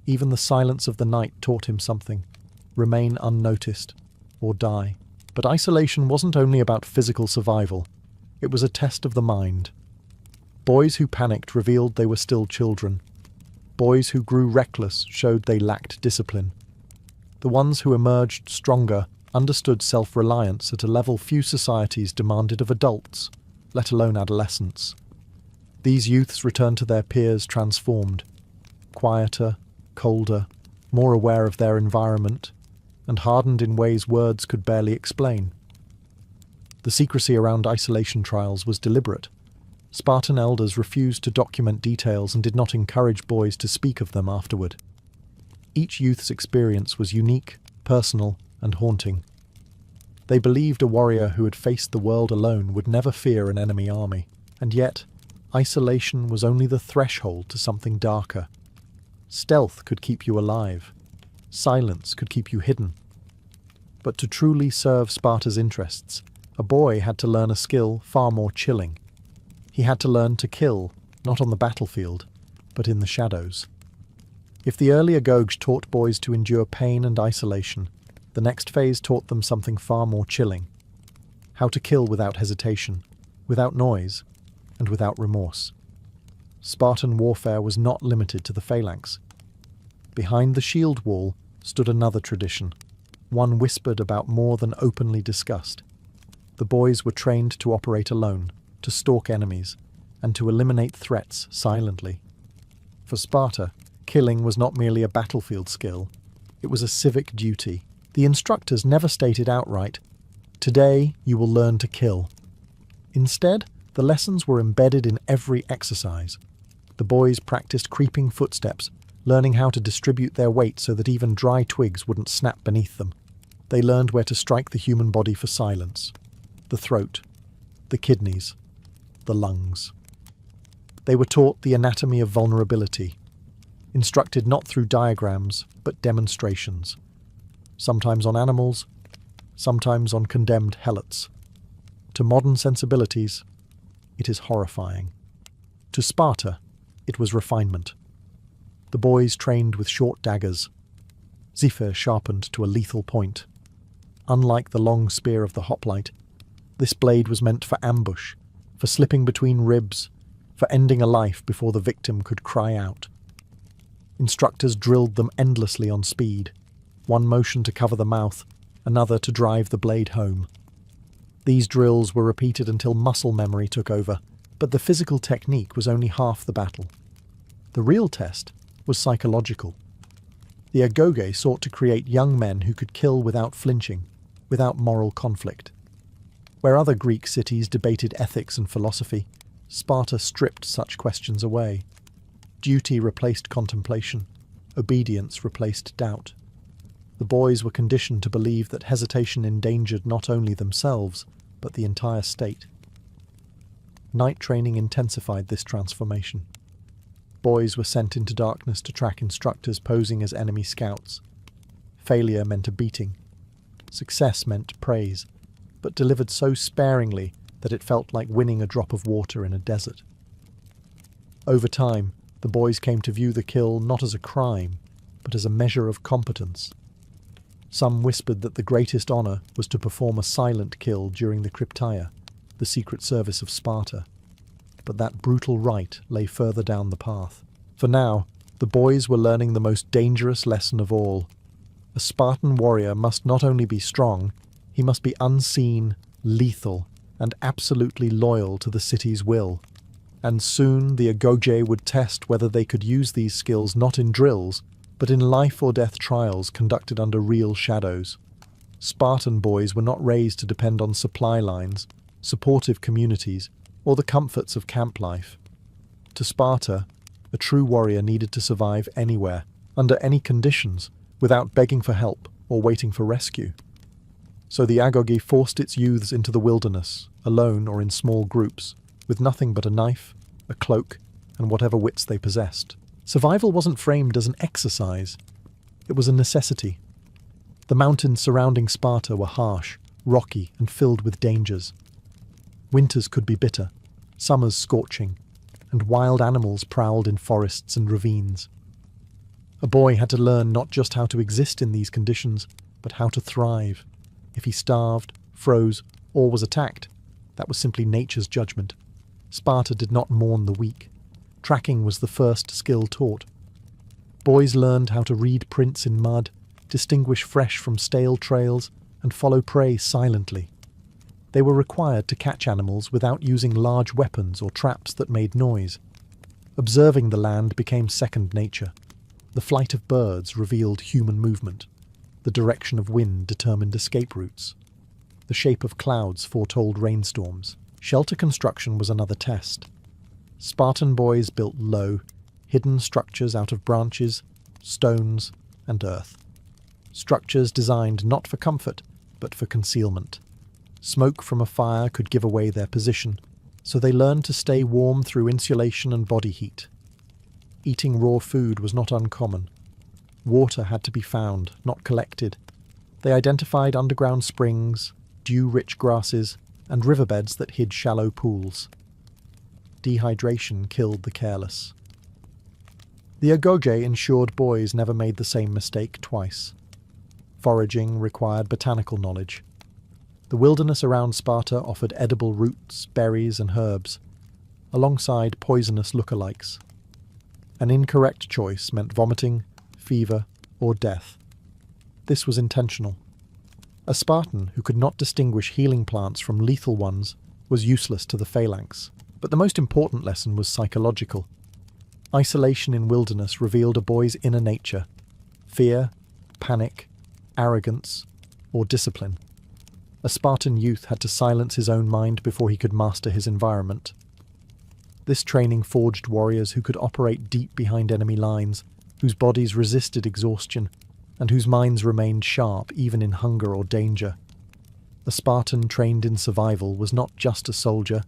[SPEAKER 1] Even the silence of the night taught him something: remain unnoticed, or die. But isolation wasn't only about physical survival. It was a test of the mind. Boys who panicked revealed they were still children. Boys who grew reckless showed they lacked discipline. The ones who emerged stronger understood self-reliance at a level few societies demanded of adults, let alone adolescents. These youths returned to their peers transformed, quieter, colder, more aware of their environment, and hardened in ways words could barely explain. The secrecy around isolation trials was deliberate. Spartan elders refused to document details and did not encourage boys to speak of them afterward. Each youth's experience was unique, personal, and haunting. They believed a warrior who had faced the world alone would never fear an enemy army, and yet, isolation was only the threshold to something darker. Stealth could keep you alive. Silence could keep you hidden. But to truly serve Sparta's interests, a boy had to learn a skill far more chilling. He had to learn to kill, not on the battlefield, but in the shadows. If the earlier Agoge taught boys to endure pain and isolation, the next phase taught them something far more chilling: how to kill without hesitation, without noise, and without remorse. Spartan warfare was not limited to the phalanx. Behind the shield wall stood another tradition, one whispered about more than openly discussed. The boys were trained to operate alone, to stalk enemies, and to eliminate threats silently. For Sparta, killing was not merely a battlefield skill, it was a civic duty. The instructors never stated outright, "Today you will learn to kill." Instead, the lessons were embedded in every exercise. The boys practiced creeping footsteps, learning how to distribute their weight so that even dry twigs wouldn't snap beneath them. They learned where to strike the human body for silence: the throat, the kidneys, the lungs. They were taught the anatomy of vulnerability. instructed not through diagrams, but demonstrations. Sometimes on animals, sometimes on condemned helots. To modern sensibilities, it is horrifying. To Sparta, it was refinement. The boys trained with short daggers, zephyr sharpened to a lethal point. Unlike the long spear of the hoplite, this blade was meant for ambush, for slipping between ribs, for ending a life before the victim could cry out. Instructors drilled them endlessly on speed, one motion to cover the mouth, another to drive the blade home. These drills were repeated until muscle memory took over, but the physical technique was only half the battle. The real test was psychological. The agoge sought to create young men who could kill without flinching, without moral conflict. Where other Greek cities debated ethics and philosophy, Sparta stripped such questions away. Duty replaced contemplation. Obedience replaced doubt. The boys were conditioned to believe that hesitation endangered not only themselves, but the entire state. Night training intensified this transformation. Boys were sent into darkness to track instructors posing as enemy scouts. Failure meant a beating. Success meant praise, but delivered so sparingly that it felt like winning a drop of water in a desert. Over time, the boys came to view the kill not as a crime, but as a measure of competence. Some whispered that the greatest honor was to perform a silent kill during the Krypteia, the secret service of Sparta. But that brutal rite lay further down the path. For now, the boys were learning the most dangerous lesson of all. A Spartan warrior must not only be strong, he must be unseen, lethal, and absolutely loyal to the city's will. And soon the agoge would test whether they could use these skills not in drills, but in life-or-death trials conducted under real shadows. Spartan boys were not raised to depend on supply lines, supportive communities, or the comforts of camp life. To Sparta, a true warrior needed to survive anywhere, under any conditions, without begging for help or waiting for rescue. So the agoge forced its youths into the wilderness, alone or in small groups, with nothing but a knife, a cloak, and whatever wits they possessed. Survival wasn't framed as an exercise. It was a necessity. The mountains surrounding Sparta were harsh, rocky, and filled with dangers. Winters could be bitter, summers scorching, and wild animals prowled in forests and ravines. A boy had to learn not just how to exist in these conditions, but how to thrive. If he starved, froze, or was attacked, that was simply nature's judgment. Sparta did not mourn the weak. Tracking was the first skill taught. Boys learned how to read prints in mud, distinguish fresh from stale trails, and follow prey silently. They were required to catch animals without using large weapons or traps that made noise. Observing the land became second nature. The flight of birds revealed human movement. The direction of wind determined escape routes. The shape of clouds foretold rainstorms. Shelter construction was another test. Spartan boys built low, hidden structures out of branches, stones, and earth. Structures designed not for comfort, but for concealment. Smoke from a fire could give away their position, so they learned to stay warm through insulation and body heat. Eating raw food was not uncommon. Water had to be found, not collected. They identified underground springs, dew-rich grasses, and riverbeds that hid shallow pools. Dehydration killed the careless. The agoge ensured boys never made the same mistake twice. Foraging required botanical knowledge. The wilderness around Sparta offered edible roots, berries, and herbs, alongside poisonous lookalikes. An incorrect choice meant vomiting, fever, or death. This was intentional. A Spartan who could not distinguish healing plants from lethal ones was useless to the phalanx. But the most important lesson was psychological. Isolation in wilderness revealed a boy's inner nature: fear, panic, arrogance, or discipline. A Spartan youth had to silence his own mind before he could master his environment. This training forged warriors who could operate deep behind enemy lines, whose bodies resisted exhaustion, and whose minds remained sharp even in hunger or danger. A Spartan trained in survival was not just a soldier.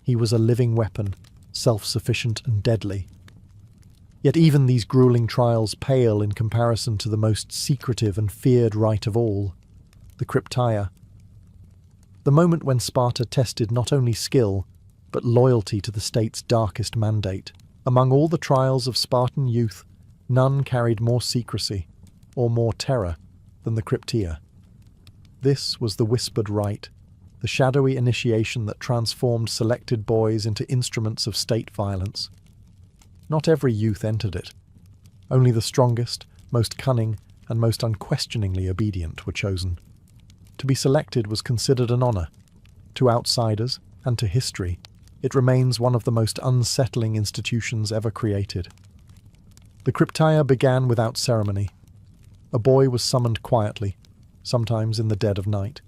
[SPEAKER 1] He was a living weapon, self-sufficient and deadly. Yet even these grueling trials pale in comparison to the most secretive and feared rite of all, the Crypteia. The moment when Sparta tested not only skill, but loyalty to the state's darkest mandate. Among all the trials of Spartan youth, none carried more secrecy, or more terror, than the Crypteia. This was the whispered rite, the shadowy initiation that transformed selected boys into instruments of state violence. Not every youth entered it. Only the strongest, most cunning, and most unquestioningly obedient were chosen. To be selected was considered an honor. To outsiders, and to history, it remains one of the most unsettling institutions ever created. The Crypteia began without ceremony. A boy was summoned quietly, sometimes in the dead of night.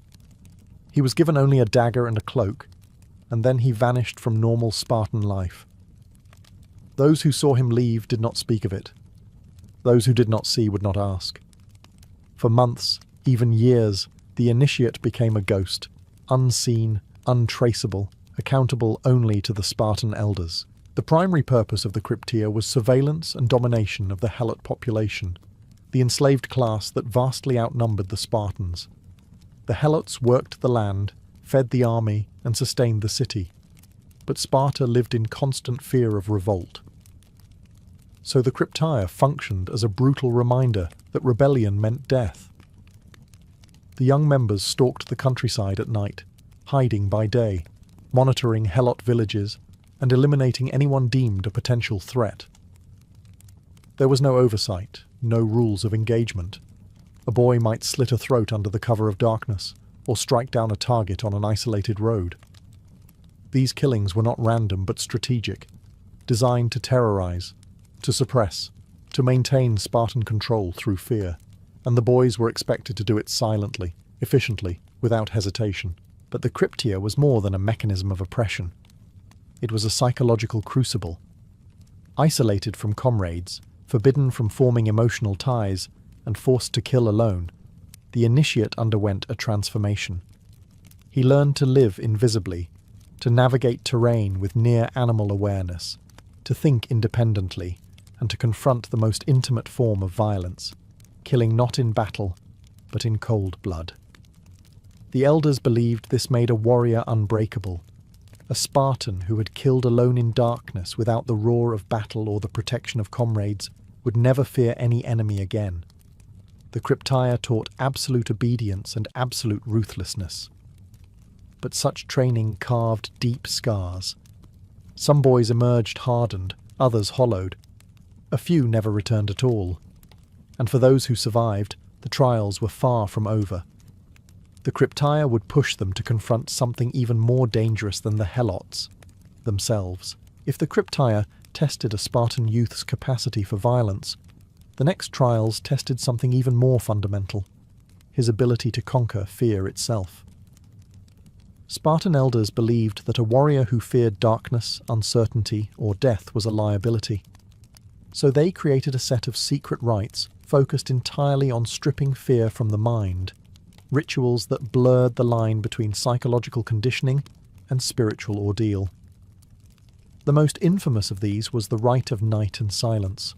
[SPEAKER 1] He was given only a dagger and a cloak, and then he vanished from normal Spartan life. Those who saw him leave did not speak of it. Those who did not see would not ask. For months, even years, the initiate became a ghost, unseen, untraceable, accountable only to the Spartan elders. The primary purpose of the Crypteia was surveillance and domination of the Helot population, the enslaved class that vastly outnumbered the Spartans. The Helots worked the land, fed the army, and sustained the city. But Sparta lived in constant fear of revolt. So the Crypteia functioned as a brutal reminder that rebellion meant death. The young members stalked the countryside at night, hiding by day, monitoring Helot villages, and eliminating anyone deemed a potential threat. There was no oversight, no rules of engagement. A boy might slit a throat under the cover of darkness, or strike down a target on an isolated road. These killings were not random but strategic, designed to terrorize, to suppress, to maintain Spartan control through fear, and the boys were expected to do it silently, efficiently, without hesitation. But the Crypteia was more than a mechanism of oppression. It was a psychological crucible. Isolated from comrades, forbidden from forming emotional ties, and forced to kill alone, the initiate underwent a transformation. He learned to live invisibly, to navigate terrain with near-animal awareness, to think independently, and to confront the most intimate form of violence, killing not in battle, but in cold blood. The elders believed this made a warrior unbreakable, a Spartan who had killed alone in darkness without the roar of battle or the protection of comrades would never fear any enemy again. The Crypteia taught absolute obedience and absolute ruthlessness. But such training carved deep scars. Some boys emerged hardened, others hollowed. A few never returned at all. And for those who survived, the trials were far from over. The Crypteia would push them to confront something even more dangerous than the Helots themselves. If the Crypteia tested a Spartan youth's capacity for violence, the next trials tested something even more fundamental, his ability to conquer fear itself. Spartan elders believed that a warrior who feared darkness, uncertainty, or death was a liability. So they created a set of secret rites focused entirely on stripping fear from the mind, rituals that blurred the line between psychological conditioning and spiritual ordeal. The most infamous of these was the rite of night and silence.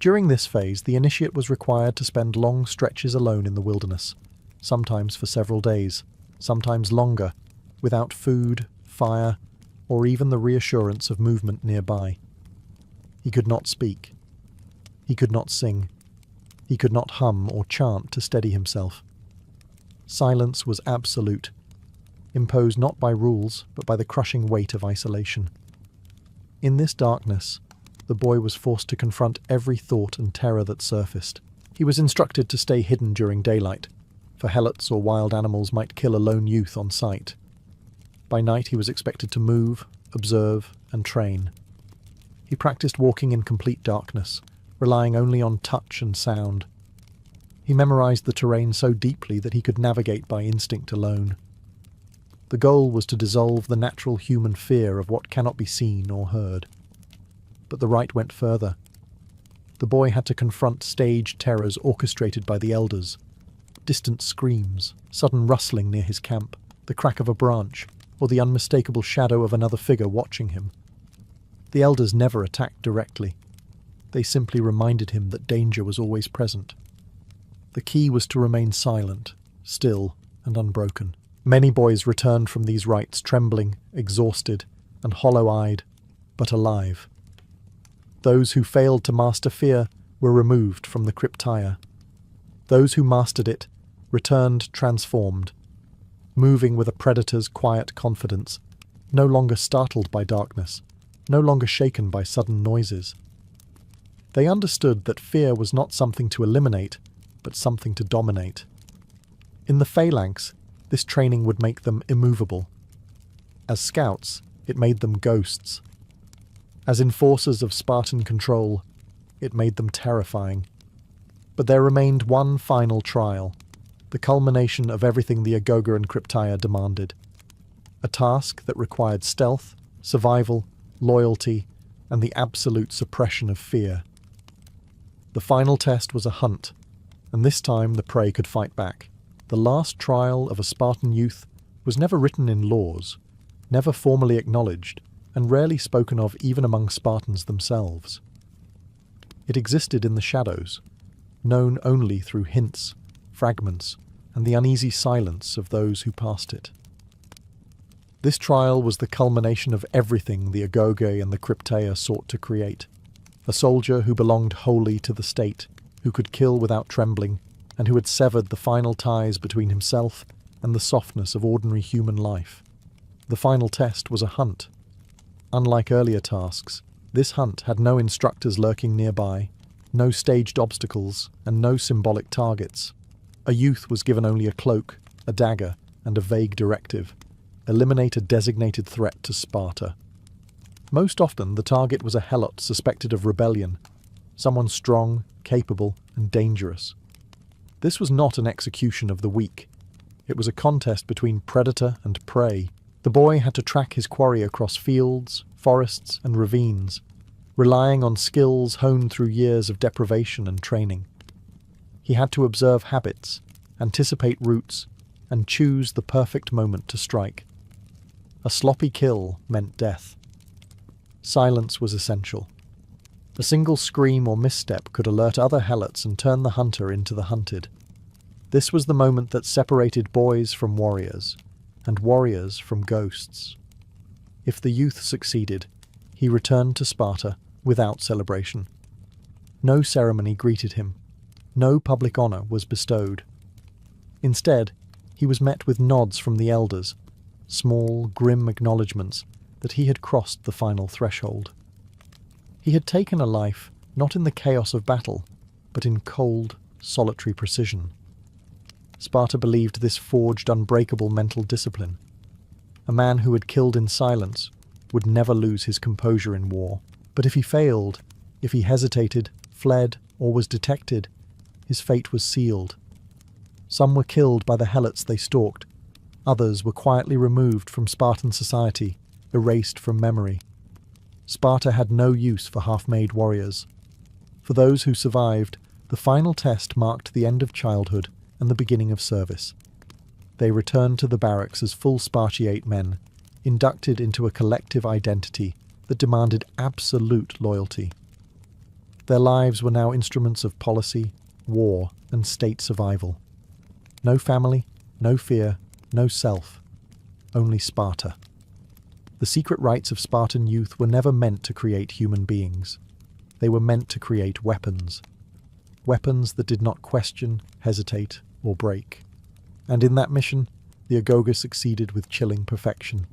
[SPEAKER 1] During this phase, the initiate was required to spend long stretches alone in the wilderness, sometimes for several days, sometimes longer, without food, fire, or even the reassurance of movement nearby. He could not speak. He could not sing. He could not hum or chant to steady himself. Silence was absolute, imposed not by rules, but by the crushing weight of isolation. In this darkness, the boy was forced to confront every thought and terror that surfaced. He was instructed to stay hidden during daylight, for helots or wild animals might kill a lone youth on sight. By night he was expected to move, observe, and train. He practiced walking in complete darkness, relying only on touch and sound. He memorized the terrain so deeply that he could navigate by instinct alone. The goal was to dissolve the natural human fear of what cannot be seen or heard. But the rite went further. The boy had to confront staged terrors orchestrated by the elders. Distant screams, sudden rustling near his camp, the crack of a branch, or the unmistakable shadow of another figure watching him. The elders never attacked directly. They simply reminded him that danger was always present. The key was to remain silent, still, and unbroken. Many boys returned from these rites trembling, exhausted, and hollow-eyed, but alive. Those who failed to master fear were removed from the cryptaya. Those who mastered it returned transformed, moving with a predator's quiet confidence, no longer startled by darkness, no longer shaken by sudden noises. They understood that fear was not something to eliminate, but something to dominate. In the phalanx, this training would make them immovable. As scouts, it made them ghosts. As enforcers of Spartan control, it made them terrifying. But there remained one final trial, the culmination of everything the Agoga and Cryptaya demanded. A task that required stealth, survival, loyalty, and the absolute suppression of fear. The final test was a hunt, and this time the prey could fight back. The last trial of a Spartan youth was never written in laws, never formally acknowledged, and rarely spoken of even among Spartans themselves. It existed in the shadows, known only through hints, fragments, and the uneasy silence of those who passed it. This trial was the culmination of everything the Agoge and the Cryptaya sought to create. A soldier who belonged wholly to the state, who could kill without trembling, and who had severed the final ties between himself and the softness of ordinary human life. The final test was a hunt. Unlike earlier tasks, this hunt had no instructors lurking nearby, no staged obstacles, and no symbolic targets. A youth was given only a cloak, a dagger, and a vague directive: eliminate a designated threat to Sparta. Most often, the target was a helot suspected of rebellion, someone strong, capable, and dangerous. This was not an execution of the weak. It was a contest between predator and prey. The boy had to track his quarry across fields, forests, and ravines, relying on skills honed through years of deprivation and training. He had to observe habits, anticipate routes, and choose the perfect moment to strike. A sloppy kill meant death. Silence was essential. A single scream or misstep could alert other helots and turn the hunter into the hunted. This was the moment that separated boys from warriors, and warriors from ghosts. If the youth succeeded, he returned to Sparta without celebration. No ceremony greeted him. No public honor was bestowed. Instead, he was met with nods from the elders, small, grim acknowledgements that he had crossed the final threshold. He had taken a life not in the chaos of battle, but in cold, solitary precision. Sparta believed this forged unbreakable mental discipline. A man who had killed in silence would never lose his composure in war. But if he failed, if he hesitated, fled, or was detected, his fate was sealed. Some were killed by the helots they stalked. Others were quietly removed from Spartan society, erased from memory. Sparta had no use for half-made warriors. For those who survived, the final test marked the end of childhood and the beginning of service. They returned to the barracks as full Spartiate men, inducted into a collective identity that demanded absolute loyalty. Their lives were now instruments of policy, war, and state survival. No family, no fear, no self, only Sparta. The secret rites of Spartan youth were never meant to create human beings. They were meant to create weapons. Weapons that did not question, hesitate, or break. And in that mission, the Agoga succeeded with chilling perfection.